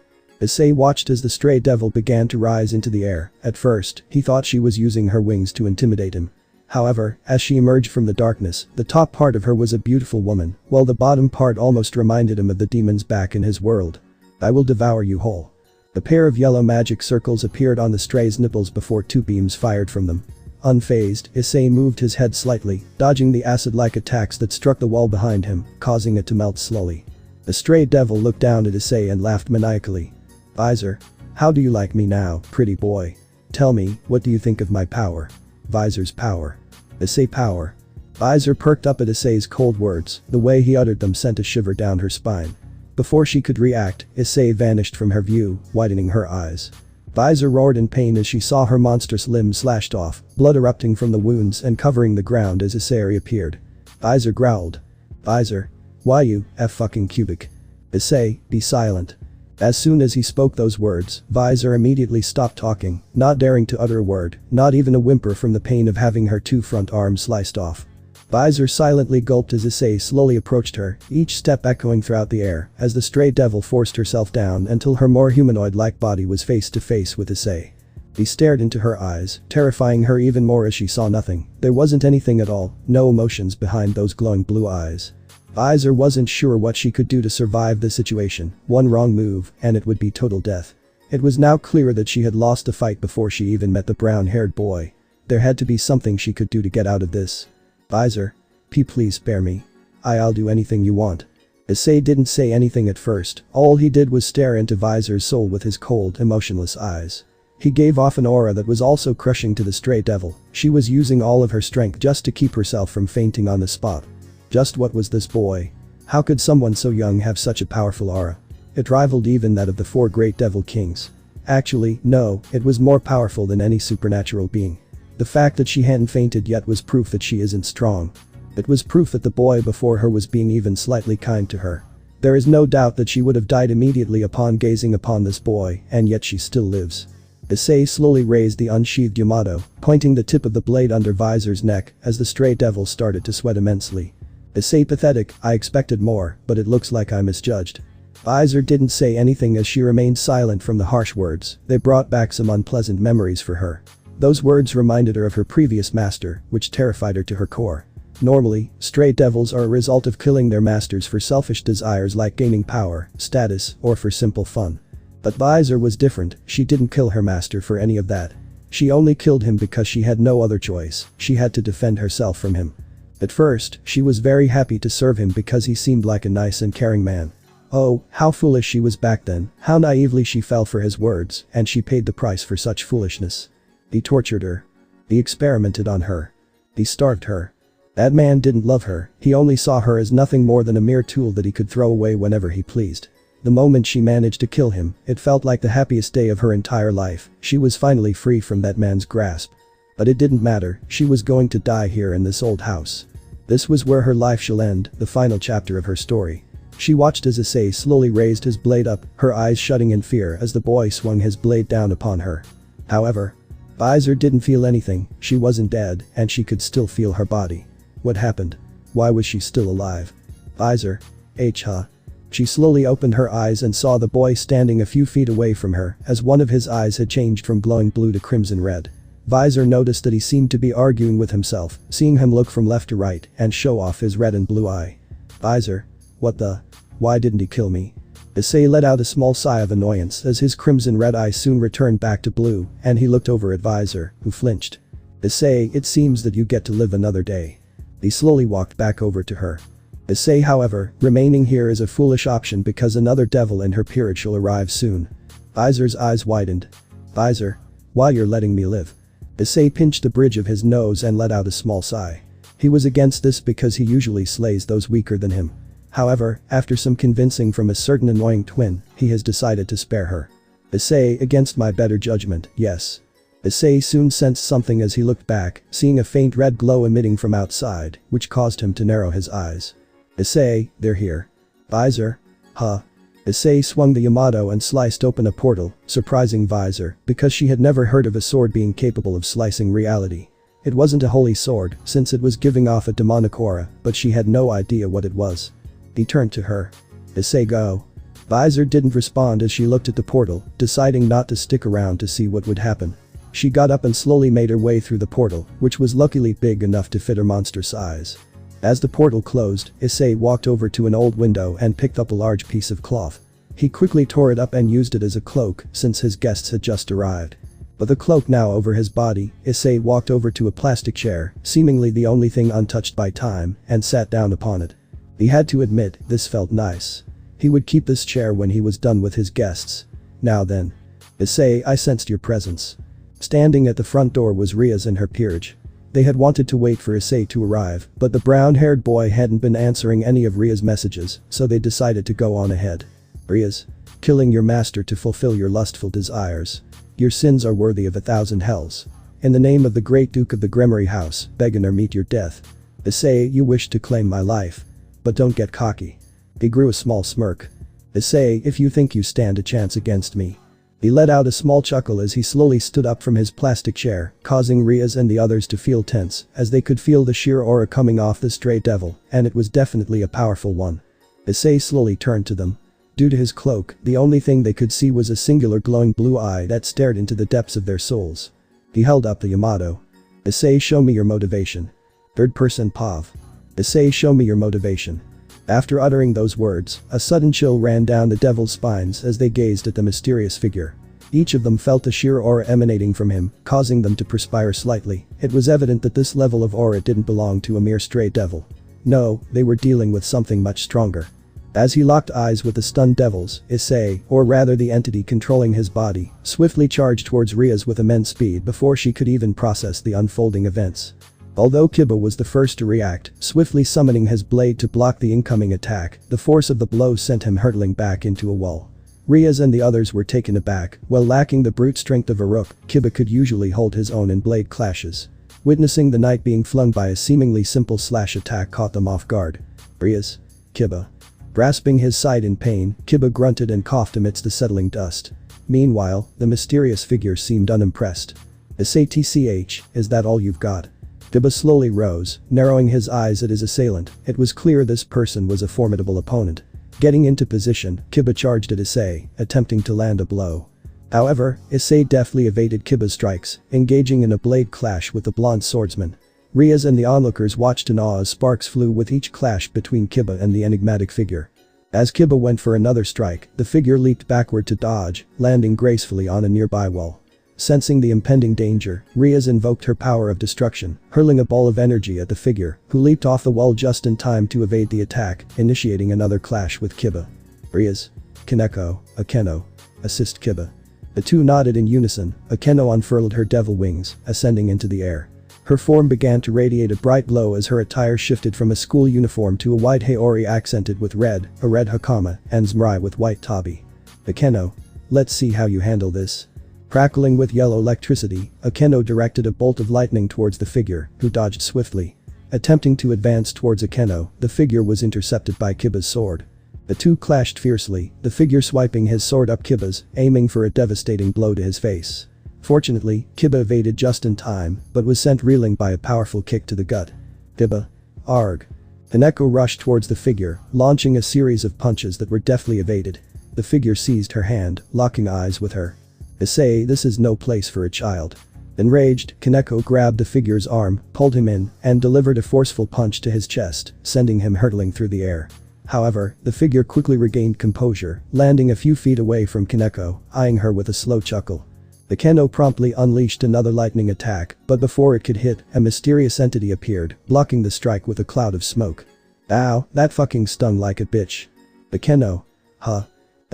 Issei watched as the stray devil began to rise into the air. At first, he thought she was using her wings to intimidate him. However, as she emerged from the darkness, the top part of her was a beautiful woman, while the bottom part almost reminded him of the demons back in his world. I will devour you whole. A pair of yellow magic circles appeared on the stray's nipples before two beams fired from them. Unfazed, Issei moved his head slightly, dodging the acid-like attacks that struck the wall behind him, causing it to melt slowly. The stray devil looked down at Issei and laughed maniacally. Visor. How do you like me now, pretty boy? Tell me, what do you think of my power? Visor's power. Issei power. Visor perked up at Issei's cold words, the way he uttered them sent a shiver down her spine. Before she could react, Issei vanished from her view, widening her eyes. Visor roared in pain as she saw her monstrous limbs slashed off, blood erupting from the wounds and covering the ground as Issei reappeared. Visor growled. Visor. Why you, fucking cubic? Issei, be silent. As soon as he spoke those words, Visor immediately stopped talking, not daring to utter a word, not even a whimper from the pain of having her two front arms sliced off. Visor silently gulped as Issei slowly approached her, each step echoing throughout the air as the stray devil forced herself down until her more humanoid-like body was face to face with Issei. He stared into her eyes, terrifying her even more as she saw nothing. There wasn't anything at all, no emotions behind those glowing blue eyes. Visor wasn't sure what she could do to survive the situation. One wrong move, and it would be total death. It was now clear that she had lost the fight before she even met the brown-haired boy. There had to be something she could do to get out of this. Visor. Please spare me. I'll do anything you want. Issei didn't say anything at first, all he did was stare into Visor's soul with his cold, emotionless eyes. He gave off an aura that was also crushing to the stray devil. She was using all of her strength just to keep herself from fainting on the spot. Just what was this boy? How could someone so young have such a powerful aura? It rivaled even that of the four great devil kings. Actually, no, it was more powerful than any supernatural being. The fact that she hadn't fainted yet was proof that she isn't strong. It was proof that the boy before her was being even slightly kind to her. There is no doubt that she would have died immediately upon gazing upon this boy, and yet she still lives. Issei slowly raised the unsheathed Yamato, pointing the tip of the blade under Visor's neck as the stray devil started to sweat immensely. Issei pathetic, I expected more, but it looks like I misjudged. Visor didn't say anything as she remained silent from the harsh words. They brought back some unpleasant memories for her. Those words reminded her of her previous master, which terrified her to her core. Normally, stray devils are a result of killing their masters for selfish desires like gaining power, status, or for simple fun. But Visor was different, she didn't kill her master for any of that. She only killed him because she had no other choice, she had to defend herself from him. At first, she was very happy to serve him because he seemed like a nice and caring man. Oh, how foolish she was back then, how naively she fell for his words, and she paid the price for such foolishness. He tortured her. He experimented on her. He starved her. That man didn't love her, he only saw her as nothing more than a mere tool that he could throw away whenever he pleased. The moment she managed to kill him, it felt like the happiest day of her entire life. She was finally free from that man's grasp. But it didn't matter, she was going to die here in this old house. This was where her life shall end, the final chapter of her story. She watched as Issei slowly raised his blade up, her eyes shutting in fear as the boy swung his blade down upon her. However, Visor didn't feel anything, she wasn't dead, and she could still feel her body. What happened? Why was she still alive? Visor. Huh? She slowly opened her eyes and saw the boy standing a few feet away from her as one of his eyes had changed from glowing blue to crimson red. Visor noticed that he seemed to be arguing with himself, seeing him look from left to right and show off his red and blue eye. Visor. What the? Why didn't he kill me? Issei let out a small sigh of annoyance as his crimson red eye soon returned back to blue and he looked over at Visor, who flinched. Issei, it seems that you get to live another day. He slowly walked back over to her. Issei, however, remaining here is a foolish option because another devil in her peerage shall arrive soon. Visor's eyes widened. Visor. Why you're letting me live? Issei pinched the bridge of his nose and let out a small sigh. He was against this because he usually slays those weaker than him. However, after some convincing from a certain annoying twin, he has decided to spare her. Issei, against my better judgment, yes. Issei soon sensed something as he looked back, seeing a faint red glow emitting from outside, which caused him to narrow his eyes. Issei, they're here. Visor? Huh? Issei swung the Yamato and sliced open a portal, surprising Visor, because she had never heard of a sword being capable of slicing reality. It wasn't a holy sword, since it was giving off a demonic aura, but she had no idea what it was. He turned to her. Issei, go. Visor didn't respond as she looked at the portal, deciding not to stick around to see what would happen. She got up and slowly made her way through the portal, which was luckily big enough to fit her monster size. As the portal closed, Issei walked over to an old window and picked up a large piece of cloth. He quickly tore it up and used it as a cloak since his guests had just arrived. With the cloak now over his body, Issei walked over to a plastic chair, seemingly the only thing untouched by time, and sat down upon it. He had to admit, this felt nice. He would keep this chair when he was done with his guests. Now then. Issei, I sensed your presence. Standing at the front door was Riaz and her peerage. They had wanted to wait for Issei to arrive, but the brown-haired boy hadn't been answering any of Riaz's messages, so they decided to go on ahead. Riaz. Killing your master to fulfill your lustful desires. Your sins are worthy of 1,000 hells. In the name of the great Duke of the Gremory House, beg or meet your death. Issei, you wish to claim my life. But don't get cocky. He grew a small smirk. Issei, if you think you stand a chance against me. He let out a small chuckle as he slowly stood up from his plastic chair, causing Riaz and the others to feel tense, as they could feel the sheer aura coming off the stray devil, and it was definitely a powerful one. Issei slowly turned to them. Due to his cloak, the only thing they could see was a singular glowing blue eye that stared into the depths of their souls. He held up the Yamato. Issei, show me your motivation. Third person Pav. Issei, show me your motivation. After uttering those words, a sudden chill ran down the devil's spines as they gazed at the mysterious figure. Each of them felt a sheer aura emanating from him, causing them to perspire slightly. It was evident that this level of aura didn't belong to a mere stray devil. No, they were dealing with something much stronger. As he locked eyes with the stunned devils, Issei, or rather the entity controlling his body, swiftly charged towards Riaz with immense speed before she could even process the unfolding events. Although Kiba was the first to react, swiftly summoning his blade to block the incoming attack, the force of the blow sent him hurtling back into a wall. Riaz and the others were taken aback. While lacking the brute strength of a rook, Kiba could usually hold his own in blade clashes. Witnessing the knight being flung by a seemingly simple slash attack caught them off guard. Riaz. Kiba. Grasping his side in pain, Kiba grunted and coughed amidst the settling dust. Meanwhile, the mysterious figure seemed unimpressed. Issei, tch, is that all you've got? Kiba slowly rose, narrowing his eyes at his assailant. It was clear this person was a formidable opponent. Getting into position, Kiba charged at Issei, attempting to land a blow. However, Issei deftly evaded Kiba's strikes, engaging in a blade clash with the blonde swordsman. Riaz and the onlookers watched in awe as sparks flew with each clash between Kiba and the enigmatic figure. As Kiba went for another strike, the figure leaped backward to dodge, landing gracefully on a nearby wall. Sensing the impending danger, Riaz invoked her power of destruction, hurling a ball of energy at the figure, who leaped off the wall just in time to evade the attack, initiating another clash with Kiba. Riaz. Kaneko, Akeno. Assist Kiba. The two nodded in unison. Akeno unfurled her devil wings, ascending into the air. Her form began to radiate a bright glow as her attire shifted from a school uniform to a white haori accented with red, a red hakama, and zmrai with white tabi. Akeno. Let's see how you handle this. Crackling with yellow electricity, Akeno directed a bolt of lightning towards the figure, who dodged swiftly. Attempting to advance towards Akeno, the figure was intercepted by Kiba's sword. The two clashed fiercely, the figure swiping his sword up Kiba's, aiming for a devastating blow to his face. Fortunately, Kiba evaded just in time, but was sent reeling by a powerful kick to the gut. Kiba. Arg. Kaneko rushed towards the figure, launching a series of punches that were deftly evaded. The figure seized her hand, locking eyes with her. Issei, this is no place for a child. Enraged, Kaneko grabbed the figure's arm, pulled him in, and delivered a forceful punch to his chest, sending him hurtling through the air. However, the figure quickly regained composure, landing a few feet away from Kaneko, eyeing her with a slow chuckle. Akeno promptly unleashed another lightning attack, but before it could hit, a mysterious entity appeared, blocking the strike with a cloud of smoke. Ow, that fucking stung like a bitch. Akeno. Huh.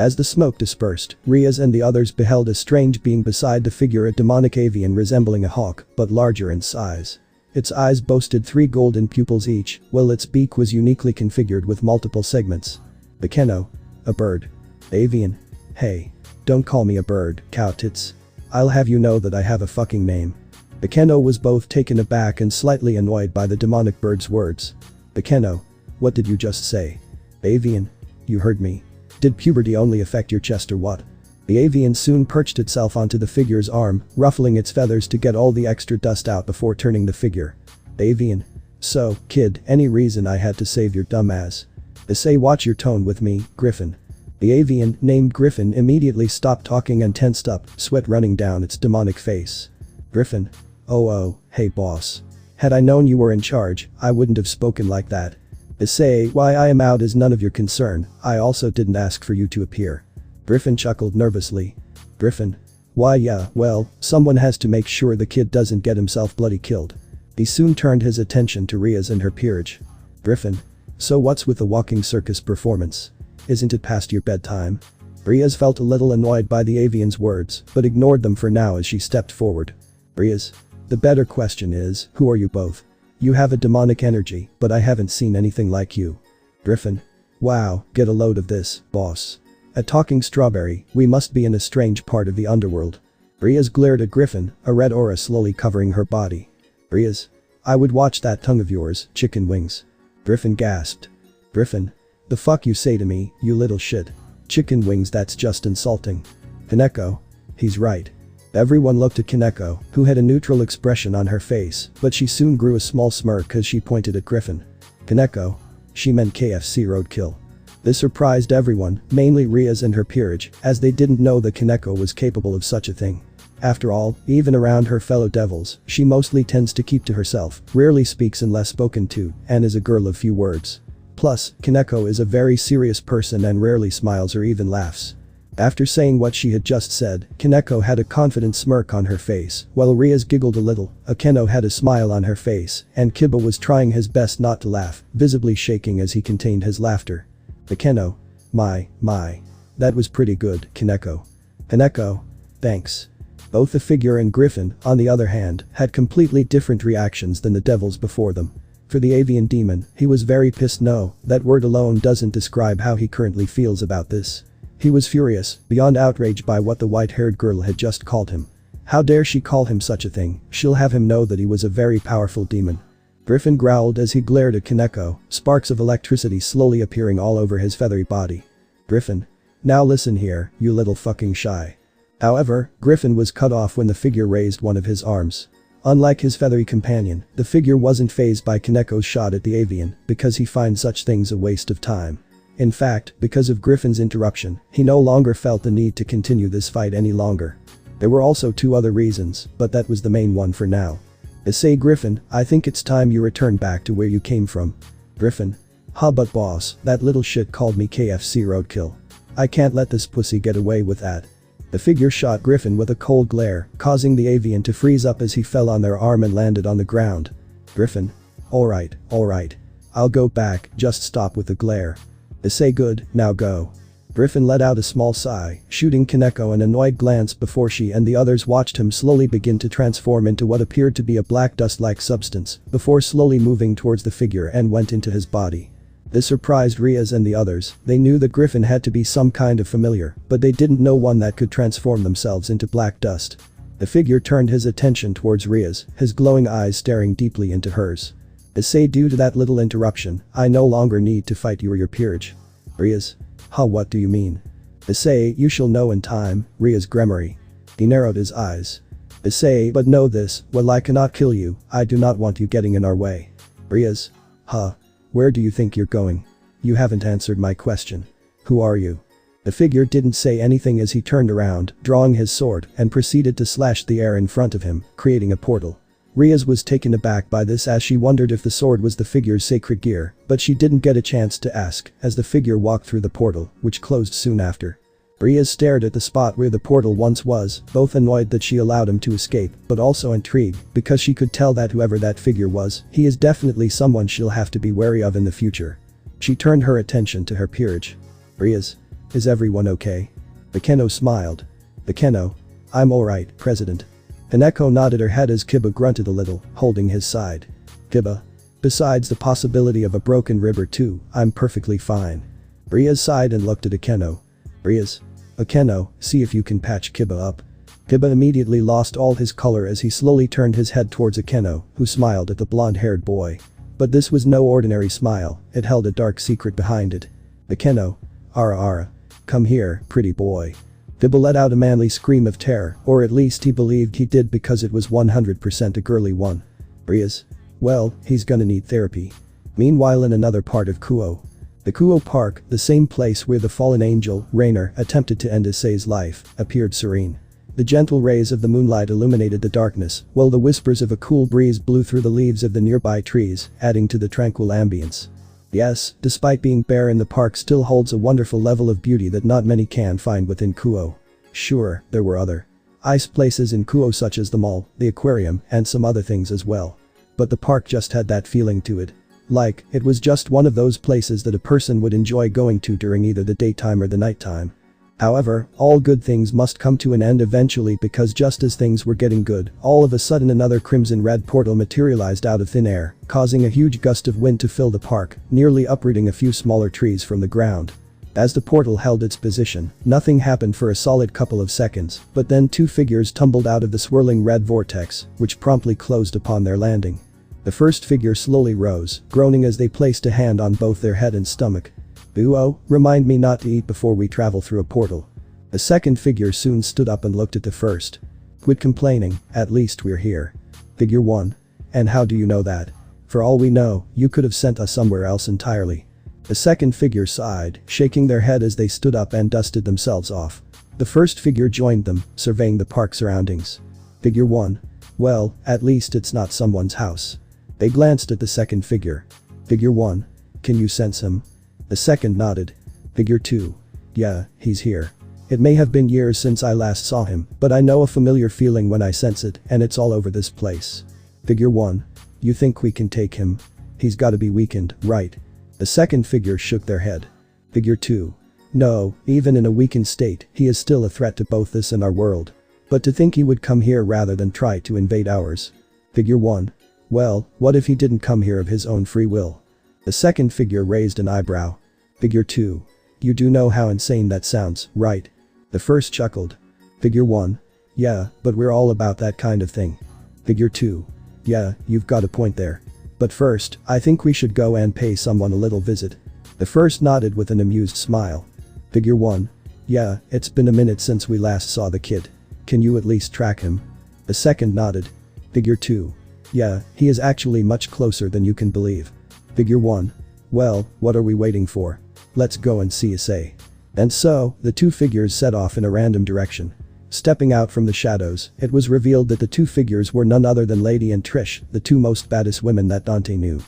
As the smoke dispersed, Riaz and the others beheld a strange being beside the figure, a demonic avian resembling a hawk, but larger in size. Its eyes boasted 3 golden pupils each, while its beak was uniquely configured with multiple segments. Bekeno. A bird. Avian. Hey. Don't call me a bird, cow tits. I'll have you know that I have a fucking name. Bekeno was both taken aback and slightly annoyed by the demonic bird's words. Bekeno. What did you just say? Avian. You heard me. Did puberty only affect your chest or what? The avian soon perched itself onto the figure's arm, ruffling its feathers to get all the extra dust out before turning the figure. Avian. So, kid, any reason I had to save your dumb ass? Issei, watch your tone with me, Griffin. The avian, named Griffin, immediately stopped talking and tensed up, sweat running down its demonic face. Griffin. Oh, hey boss. Had I known you were in charge, I wouldn't have spoken like that. Issei, why I am out is none of your concern, I also didn't ask for you to appear. Griffin chuckled nervously. Griffin. Why yeah, well, someone has to make sure the kid doesn't get himself bloody killed. He soon turned his attention to Riaz and her peerage. Griffin. So what's with the walking circus performance? Isn't it past your bedtime? Riaz felt a little annoyed by the avian's words, but ignored them for now as she stepped forward. Riaz. The better question is, who are you both? You have a demonic energy, but I haven't seen anything like you. Griffin. Wow, get a load of this, boss. A talking strawberry, we must be in a strange part of the underworld. Riaz glared at Griffin, a red aura slowly covering her body. Riaz. I would watch that tongue of yours, chicken wings. Griffin gasped. Griffin. The fuck you say to me, you little shit. Chicken wings, that's just insulting. Kaneko. He's right. Everyone looked at Kaneko, who had a neutral expression on her face, but she soon grew a small smirk as she pointed at Griffin. Kaneko. She meant KFC roadkill. This surprised everyone, mainly Riaz and her peerage, as they didn't know that Kaneko was capable of such a thing. After all, even around her fellow devils, she mostly tends to keep to herself, rarely speaks unless spoken to, and is a girl of few words. Plus, Kaneko is a very serious person and rarely smiles or even laughs. After saying what she had just said, Kaneko had a confident smirk on her face, while Riaz giggled a little, Akeno had a smile on her face, and Kiba was trying his best not to laugh, visibly shaking as he contained his laughter. Akeno. My. That was pretty good, Kaneko. Kaneko. Thanks. Both the figure and Griffin, on the other hand, had completely different reactions than the devils before them. For the avian demon, he was very pissed. No, that word alone doesn't describe how he currently feels about this. He was furious, beyond outrage by what the white-haired girl had just called him. How dare she call him such a thing? She'll have him know that he was a very powerful demon. Griffin growled as he glared at Kaneko, sparks of electricity slowly appearing all over his feathery body. Griffin. Now listen here, you little fucking shy. However, Griffin was cut off when the figure raised one of his arms. Unlike his feathery companion, the figure wasn't fazed by Kaneko's shot at the avian, because he finds such things a waste of time. In fact, because of Griffin's interruption, he no longer felt the need to continue this fight any longer. There were also 2 other reasons, but that was the main one for now. Issei, Griffin, I think it's time you return back to where you came from. Griffin. Huh, but boss, that little shit called me KFC roadkill. I can't let this pussy get away with that. The figure shot Griffin with a cold glare, causing the avian to freeze up as he fell on their arm and landed on the ground. Griffin. Alright. I'll go back, just stop with the glare. Issei, good, now go. Griffin let out a small sigh, shooting Kaneko an annoyed glance before she and the others watched him slowly begin to transform into what appeared to be a black dust-like substance, before slowly moving towards the figure and went into his body. This surprised Riaz and the others. They knew that Griffin had to be some kind of familiar, but they didn't know one that could transform themselves into black dust. The figure turned his attention towards Riaz, his glowing eyes staring deeply into hers. Issei, due to that little interruption, I no longer need to fight you or your peerage. Riaz. Huh, what do you mean? Issei, you shall know in time, Riaz Gremory. He narrowed his eyes. Issei, but know this, while I cannot kill you, I do not want you getting in our way. Riaz. Huh. Where do you think you're going? You haven't answered my question. Who are you? The figure didn't say anything as he turned around, drawing his sword, and proceeded to slash the air in front of him, creating a portal. Riaz was taken aback by this as she wondered if the sword was the figure's sacred gear, but she didn't get a chance to ask as the figure walked through the portal, which closed soon after. Riaz stared at the spot where the portal once was, both annoyed that she allowed him to escape, but also intrigued because she could tell that whoever that figure was, he is definitely someone she'll have to be wary of in the future. She turned her attention to her peerage. Riaz. Is everyone okay? Akeno smiled. Akeno. I'm alright, President. Haneko nodded her head as Kiba grunted a little, holding his side. Kiba. Besides the possibility of a broken rib or two, I'm perfectly fine. Riaz sighed and looked at Akeno. Riaz. Akeno, see if you can patch Kiba up. Kiba immediately lost all his color as he slowly turned his head towards Akeno, who smiled at the blonde-haired boy. But this was no ordinary smile, it held a dark secret behind it. Akeno. Ara. Come here, pretty boy. Kiba let out a manly scream of terror, or at least he believed he did because it was 100% a girly one. Riaz. Well, he's gonna need therapy. Meanwhile in another part of Kuoh. The Kuoh Park, the same place where the fallen angel, Rainer, attempted to end Issei's life, appeared serene. The gentle rays of the moonlight illuminated the darkness, while the whispers of a cool breeze blew through the leaves of the nearby trees, adding to the tranquil ambience. Yes, despite being bare in the park still holds a wonderful level of beauty that not many can find within Kuoh. Sure, there were other ice places in Kuoh such as the mall, the aquarium, and some other things as well. But the park just had that feeling to it. Like, it was just one of those places that a person would enjoy going to during either the daytime or the nighttime. However, all good things must come to an end eventually because just as things were getting good, all of a sudden another crimson-red portal materialized out of thin air, causing a huge gust of wind to fill the park, nearly uprooting a few smaller trees from the ground. As the portal held its position, nothing happened for a solid couple of seconds, but then two figures tumbled out of the swirling red vortex, which promptly closed upon their landing. The first figure slowly rose, groaning as they placed a hand on both their head and stomach. "Buo, remind me not to eat before we travel through a portal." The second figure soon stood up and looked at the first. "Quit complaining, at least we're here." Figure 1. "And how do you know that? For all we know, you could have sent us somewhere else entirely." The second figure sighed, shaking their head as they stood up and dusted themselves off. The first figure joined them, surveying the park surroundings. Figure 1. "Well, at least it's not someone's house." They glanced at the second figure. Figure 1. "Can you sense him?" The second nodded. Figure 2. "Yeah, he's here. It may have been years since I last saw him, but I know a familiar feeling when I sense it, and it's all over this place." Figure 1. "You think we can take him? He's gotta be weakened, right?" The second figure shook their head. Figure 2. "No, even in a weakened state, he is still a threat to both this and our world. But to think he would come here rather than try to invade ours." Figure 1. "Well, what if he didn't come here of his own free will?" The second figure raised an eyebrow. Figure 2. "You do know how insane that sounds, right?" The first chuckled. Figure 1. "Yeah, but we're all about that kind of thing." Figure 2. "Yeah, you've got a point there. But first, I think we should go and pay someone a little visit." The first nodded with an amused smile. Figure 1. "Yeah, it's been a minute since we last saw the kid. Can you at least track him?" The second nodded. Figure 2. "Yeah, he is actually much closer than you can believe." Figure 1. "Well, what are we waiting for? Let's go and see Issei." And so, the two figures set off in a random direction. Stepping out from the shadows, it was revealed that the two figures were none other than Lady and Trish, the two most baddest women that Dante knew.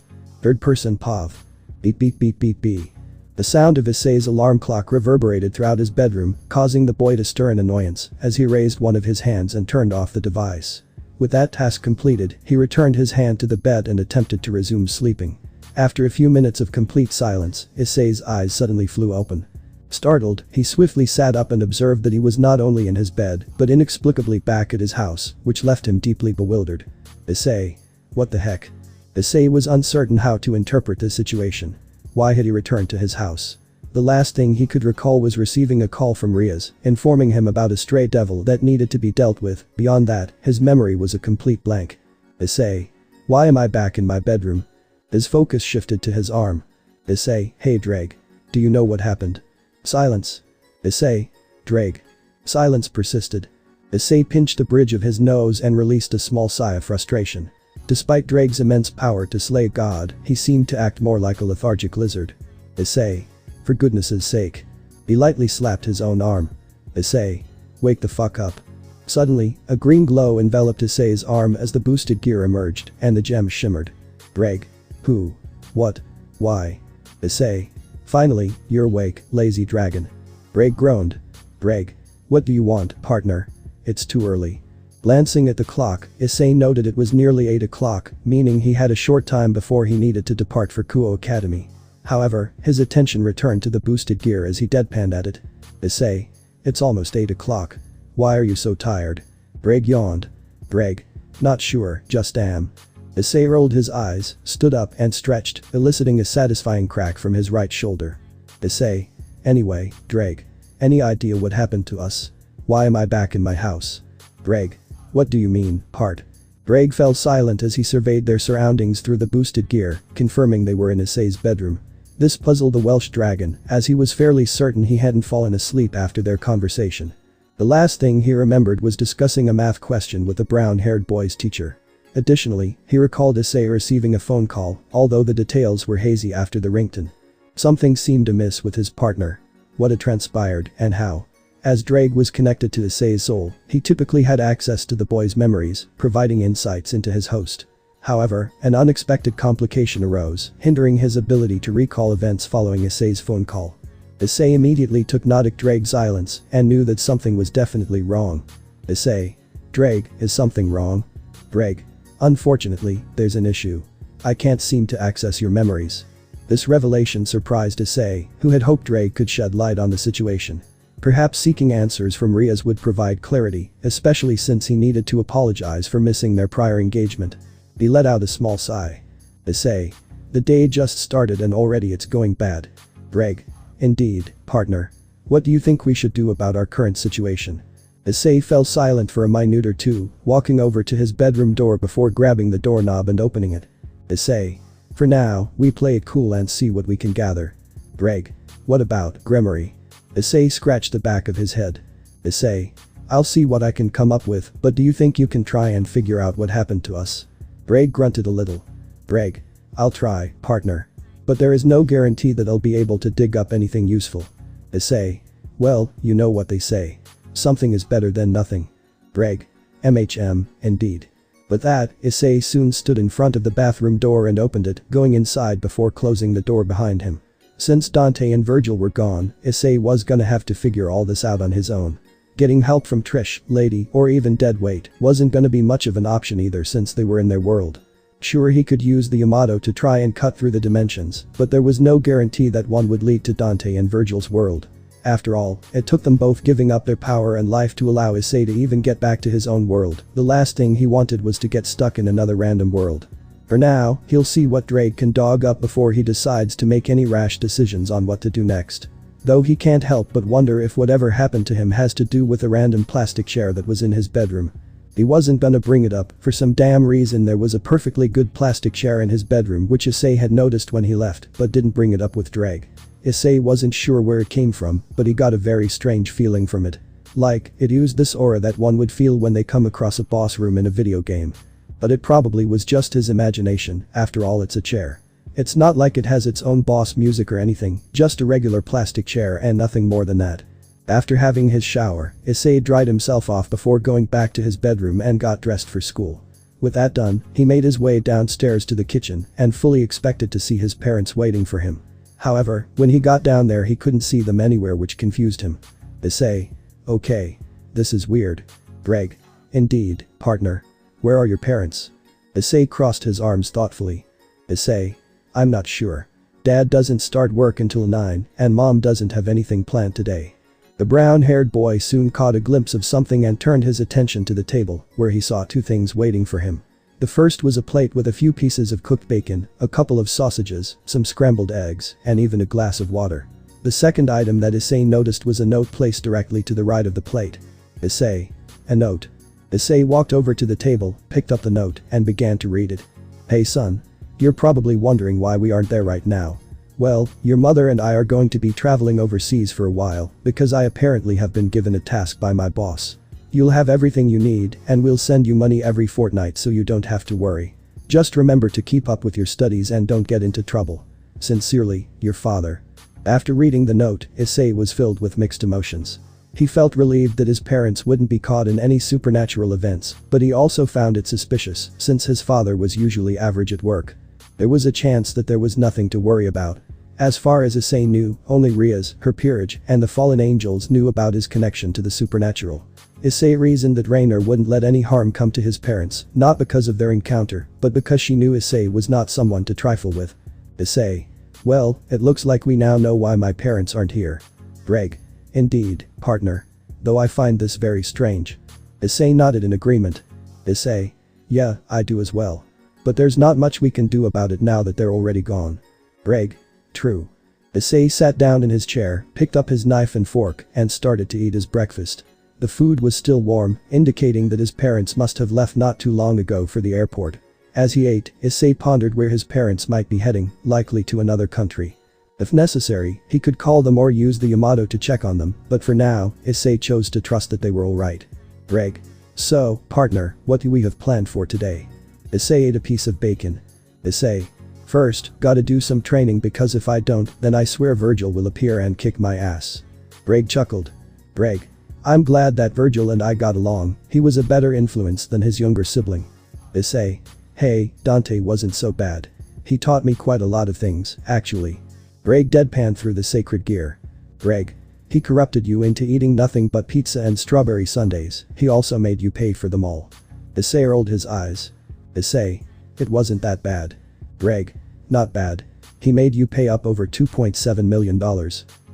Third person Pav. Beep beep beep beep beep. The sound of Issei's alarm clock reverberated throughout his bedroom, causing the boy to stir in annoyance as he raised one of his hands and turned off the device. With that task completed, he returned his hand to the bed and attempted to resume sleeping. After a few minutes of complete silence, Issei's eyes suddenly flew open. Startled, he swiftly sat up and observed that he was not only in his bed, but inexplicably back at his house, which left him deeply bewildered. Issei. What the heck? Issei was uncertain how to interpret the situation. Why had he returned to his house? The last thing he could recall was receiving a call from Riaz, informing him about a stray devil that needed to be dealt with. Beyond that, his memory was a complete blank. Issei. Why am I back in my bedroom? His focus shifted to his arm. Issei, hey Drake. Do you know what happened? Silence. Issei. Drake. Silence persisted. Issei pinched the bridge of his nose and released a small sigh of frustration. Despite Drake's immense power to slay God, he seemed to act more like a lethargic lizard. Issei. For goodness' sake. He lightly slapped his own arm. Issei. Wake the fuck up. Suddenly, a green glow enveloped Issei's arm as the boosted gear emerged and the gems shimmered. Drake. Who? What? Why? Issei. Finally, you're awake, lazy dragon. Drake groaned. Drake. What do you want, partner? It's too early. Glancing at the clock, Issei noted it was nearly 8 o'clock, meaning he had a short time before he needed to depart for Kuoh Academy. However, his attention returned to the boosted gear as he deadpanned at it. Issei. It's almost 8 o'clock. Why are you so tired? Greg yawned. Greg. Not sure, just am. Issei rolled his eyes, stood up and stretched, eliciting a satisfying crack from his right shoulder. Issei. Anyway, Greg. Any idea what happened to us? Why am I back in my house? Greg. What do you mean, part? Greg fell silent as he surveyed their surroundings through the boosted gear, confirming they were in Issei's bedroom. This puzzled the Welsh dragon, as he was fairly certain he hadn't fallen asleep after their conversation. The last thing he remembered was discussing a math question with the brown-haired boy's teacher. Additionally, he recalled Issei receiving a phone call, although the details were hazy after the ringtone. Something seemed amiss with his partner. What had transpired, and how? As Drake was connected to Issei's soul, he typically had access to the boy's memories, providing insights into his host. However, an unexpected complication arose, hindering his ability to recall events following Issei's phone call. Issei immediately took note of Drake's silence and knew that something was definitely wrong. Issei. Drake, is something wrong? Drake. Unfortunately, there's an issue. I can't seem to access your memories. This revelation surprised Issei, who had hoped Drake could shed light on the situation. Perhaps seeking answers from Riaz would provide clarity, especially since he needed to apologize for missing their prior engagement. He let out a small sigh. Issei. The day just started and already it's going bad. Greg. Indeed, partner. What do you think we should do about our current situation? Issei fell silent for a minute or two, walking over to his bedroom door before grabbing the doorknob and opening it. Issei. For now, we play it cool and see what we can gather. Greg. What about Gremory? Issei scratched the back of his head. Issei. I'll see what I can come up with, but do you think you can try and figure out what happened to us? Greg grunted a little. Greg. I'll try, partner. But there is no guarantee that I'll be able to dig up anything useful. Issei. Well, you know what they say. Something is better than nothing. Greg. Indeed. With that, Issei soon stood in front of the bathroom door and opened it, going inside before closing the door behind him. Since Dante and Vergil were gone, Issei was gonna have to figure all this out on his own. Getting help from Trish, Lady, or even Deadweight wasn't gonna be much of an option either since they were in their world. Sure, he could use the Yamato to try and cut through the dimensions, but there was no guarantee that one would lead to Dante and Vergil's world. After all, it took them both giving up their power and life to allow Issei to even get back to his own world. The last thing he wanted was to get stuck in another random world. For now, he'll see what Drake can dog up before he decides to make any rash decisions on what to do next. Though he can't help but wonder if whatever happened to him has to do with a random plastic chair that was in his bedroom. He wasn't gonna bring it up, for some damn reason there was a perfectly good plastic chair in his bedroom which Issei had noticed when he left but didn't bring it up with Drake. Issei wasn't sure where it came from, but he got a very strange feeling from it. Like, it used this aura that one would feel when they come across a boss room in a video game. But it probably was just his imagination, after all it's a chair. It's not like it has its own boss music or anything, just a regular plastic chair and nothing more than that. After having his shower, Issei dried himself off before going back to his bedroom and got dressed for school. With that done, he made his way downstairs to the kitchen and fully expected to see his parents waiting for him. However, when he got down there he couldn't see them anywhere, which confused him. Issei. Okay. This is weird. Greg. Indeed, partner. Where are your parents? Issei crossed his arms thoughtfully. Issei. I'm not sure. Dad doesn't start work until 9 and mom doesn't have anything planned today. The brown-haired boy soon caught a glimpse of something and turned his attention to the table, where he saw two things waiting for him. The first was a plate with a few pieces of cooked bacon, a couple of sausages, some scrambled eggs, and even a glass of water. The second item that Issei noticed was a note placed directly to the right of the plate. Issei. A note. Issei walked over to the table, picked up the note, and began to read it. Hey son. You're probably wondering why we aren't there right now. Well, your mother and I are going to be traveling overseas for a while, because I apparently have been given a task by my boss. You'll have everything you need, and we'll send you money every fortnight so you don't have to worry. Just remember to keep up with your studies and don't get into trouble. Sincerely, your father. After reading the note, Issei was filled with mixed emotions. He felt relieved that his parents wouldn't be caught in any supernatural events, but he also found it suspicious, since his father was usually average at work. There was a chance that there was nothing to worry about. As far as Issei knew, only Riaz, her peerage, and the fallen angels knew about his connection to the supernatural. Issei reasoned that Rainer wouldn't let any harm come to his parents, not because of their encounter, but because she knew Issei was not someone to trifle with. Issei. Well, it looks like we now know why my parents aren't here. Greg. Indeed, partner. Though I find this very strange. Issei nodded in agreement. Issei. Yeah, I do as well. But there's not much we can do about it now that they're already gone. Greg. True. Issei sat down in his chair, picked up his knife and fork, and started to eat his breakfast. The food was still warm, indicating that his parents must have left not too long ago for the airport. As he ate, Issei pondered where his parents might be heading, likely to another country. If necessary, he could call them or use the Yamato to check on them, but for now, Issei chose to trust that they were alright. Greg. So, partner, what do we have planned for today? Issei ate a piece of bacon. Issei. First, gotta do some training because if I don't, then I swear Vergil will appear and kick my ass. Greg chuckled. Greg. I'm glad that Vergil and I got along, he was a better influence than his younger sibling. Issei. Hey, Dante wasn't so bad. He taught me quite a lot of things, actually. Greg deadpanned through the sacred gear. Greg. He corrupted you into eating nothing but pizza and strawberry sundaes, he also made you pay for them all. Issei rolled his eyes. Issei. It wasn't that bad. Greg. Not bad. He made you pay up over $2.7 million.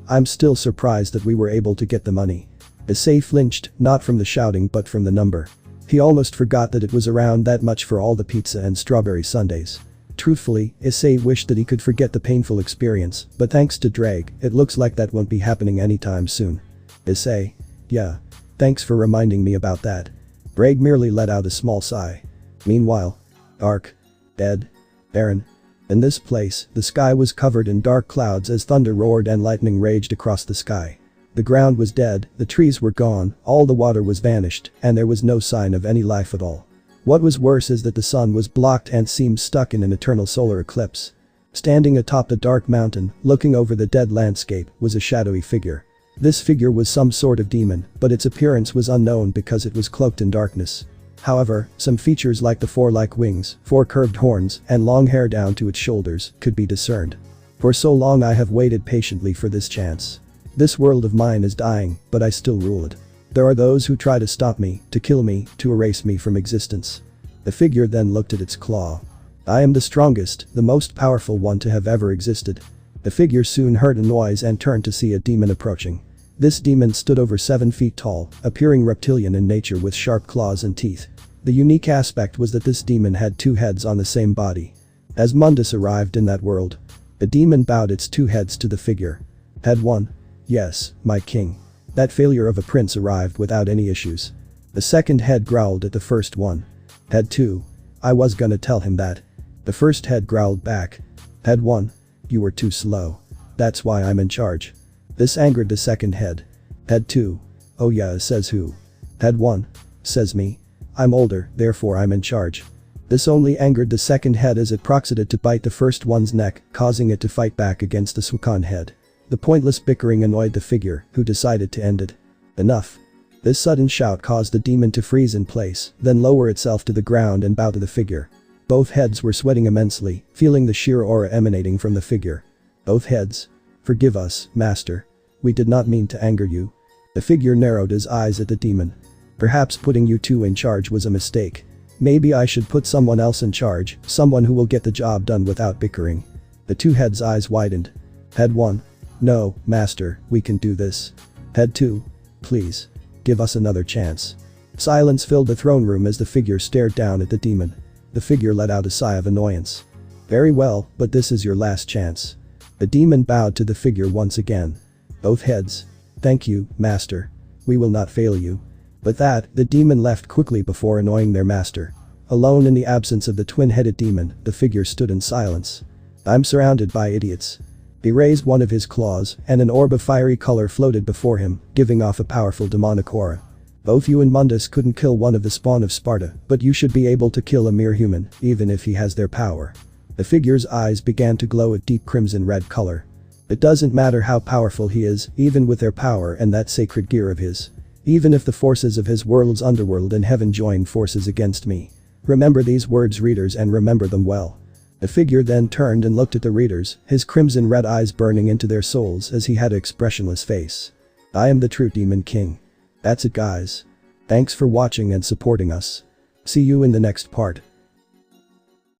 I'm still surprised that we were able to get the money. Issei flinched, not from the shouting but from the number. He almost forgot that it was around that much for all the pizza and strawberry sundaes. Truthfully, Issei wished that he could forget the painful experience, but thanks to Drake, it looks like that won't be happening anytime soon. Issei. Yeah. Thanks for reminding me about that. Greg merely let out a small sigh. Meanwhile. Dark. Dead. Barren. In this place, the sky was covered in dark clouds as thunder roared and lightning raged across the sky. The ground was dead, the trees were gone, all the water was vanished, and there was no sign of any life at all. What was worse is that the sun was blocked and seemed stuck in an eternal solar eclipse. Standing atop the dark mountain, looking over the dead landscape, was a shadowy figure. This figure was some sort of demon, but its appearance was unknown because it was cloaked in darkness. However, some features like the four-like wings, four curved horns, and long hair down to its shoulders could be discerned. For so long I have waited patiently for this chance. This world of mine is dying, but I still rule it. There are those who try to stop me, to kill me, to erase me from existence. The figure then looked at its claw. I am the strongest, the most powerful one to have ever existed. The figure soon heard a noise and turned to see a demon approaching. This demon stood over 7 feet tall, appearing reptilian in nature with sharp claws and teeth. The unique aspect was that this demon had 2 heads on the same body. As Mundus arrived in that world, the demon bowed its 2 heads to the figure. Head 1. Yes, my king. That failure of a prince arrived without any issues. The second head growled at the first one. Head 2. I was gonna tell him that. The first head growled back. Head 1. You were too slow. That's why I'm in charge. This angered the second head. Head 2. Oh yeah, says who? Head 1. Says me. I'm older, therefore I'm in charge. This only angered the second head as it proceeded to bite the first one's neck, causing it to fight back against the second head. The pointless bickering annoyed the figure, who decided to end it. Enough. This sudden shout caused the demon to freeze in place, then lower itself to the ground and bow to the figure. Both heads were sweating immensely, feeling the sheer aura emanating from the figure. Both heads. Forgive us, master. We did not mean to anger you. The figure narrowed his eyes at the demon. Perhaps putting you two in charge was a mistake. Maybe I should put someone else in charge, someone who will get the job done without bickering. The 2 heads' eyes widened. Head 1. No, master, we can do this. Head 2. Please. Give us another chance. Silence filled the throne room as the figure stared down at the demon. The figure let out a sigh of annoyance. Very well, but this is your last chance. The demon bowed to the figure once again. Both heads. Thank you, master. We will not fail you. With that, the demon left quickly before annoying their master. Alone in the absence of the twin-headed demon, the figure stood in silence. I'm surrounded by idiots. He raised one of his claws, and an orb of fiery color floated before him, giving off a powerful demonic aura. Both you and Mundus couldn't kill one of the spawn of Sparda, but you should be able to kill a mere human, even if he has their power. The figure's eyes began to glow a deep crimson red color. It doesn't matter how powerful he is, even with their power and that sacred gear of his. Even if the forces of his world's underworld and heaven join forces against me. Remember these words, readers, and remember them well. The figure then turned and looked at the readers, his crimson red eyes burning into their souls as he had an expressionless face. I am the true Demon King. That's it, guys. Thanks for watching and supporting us. See you in the next part.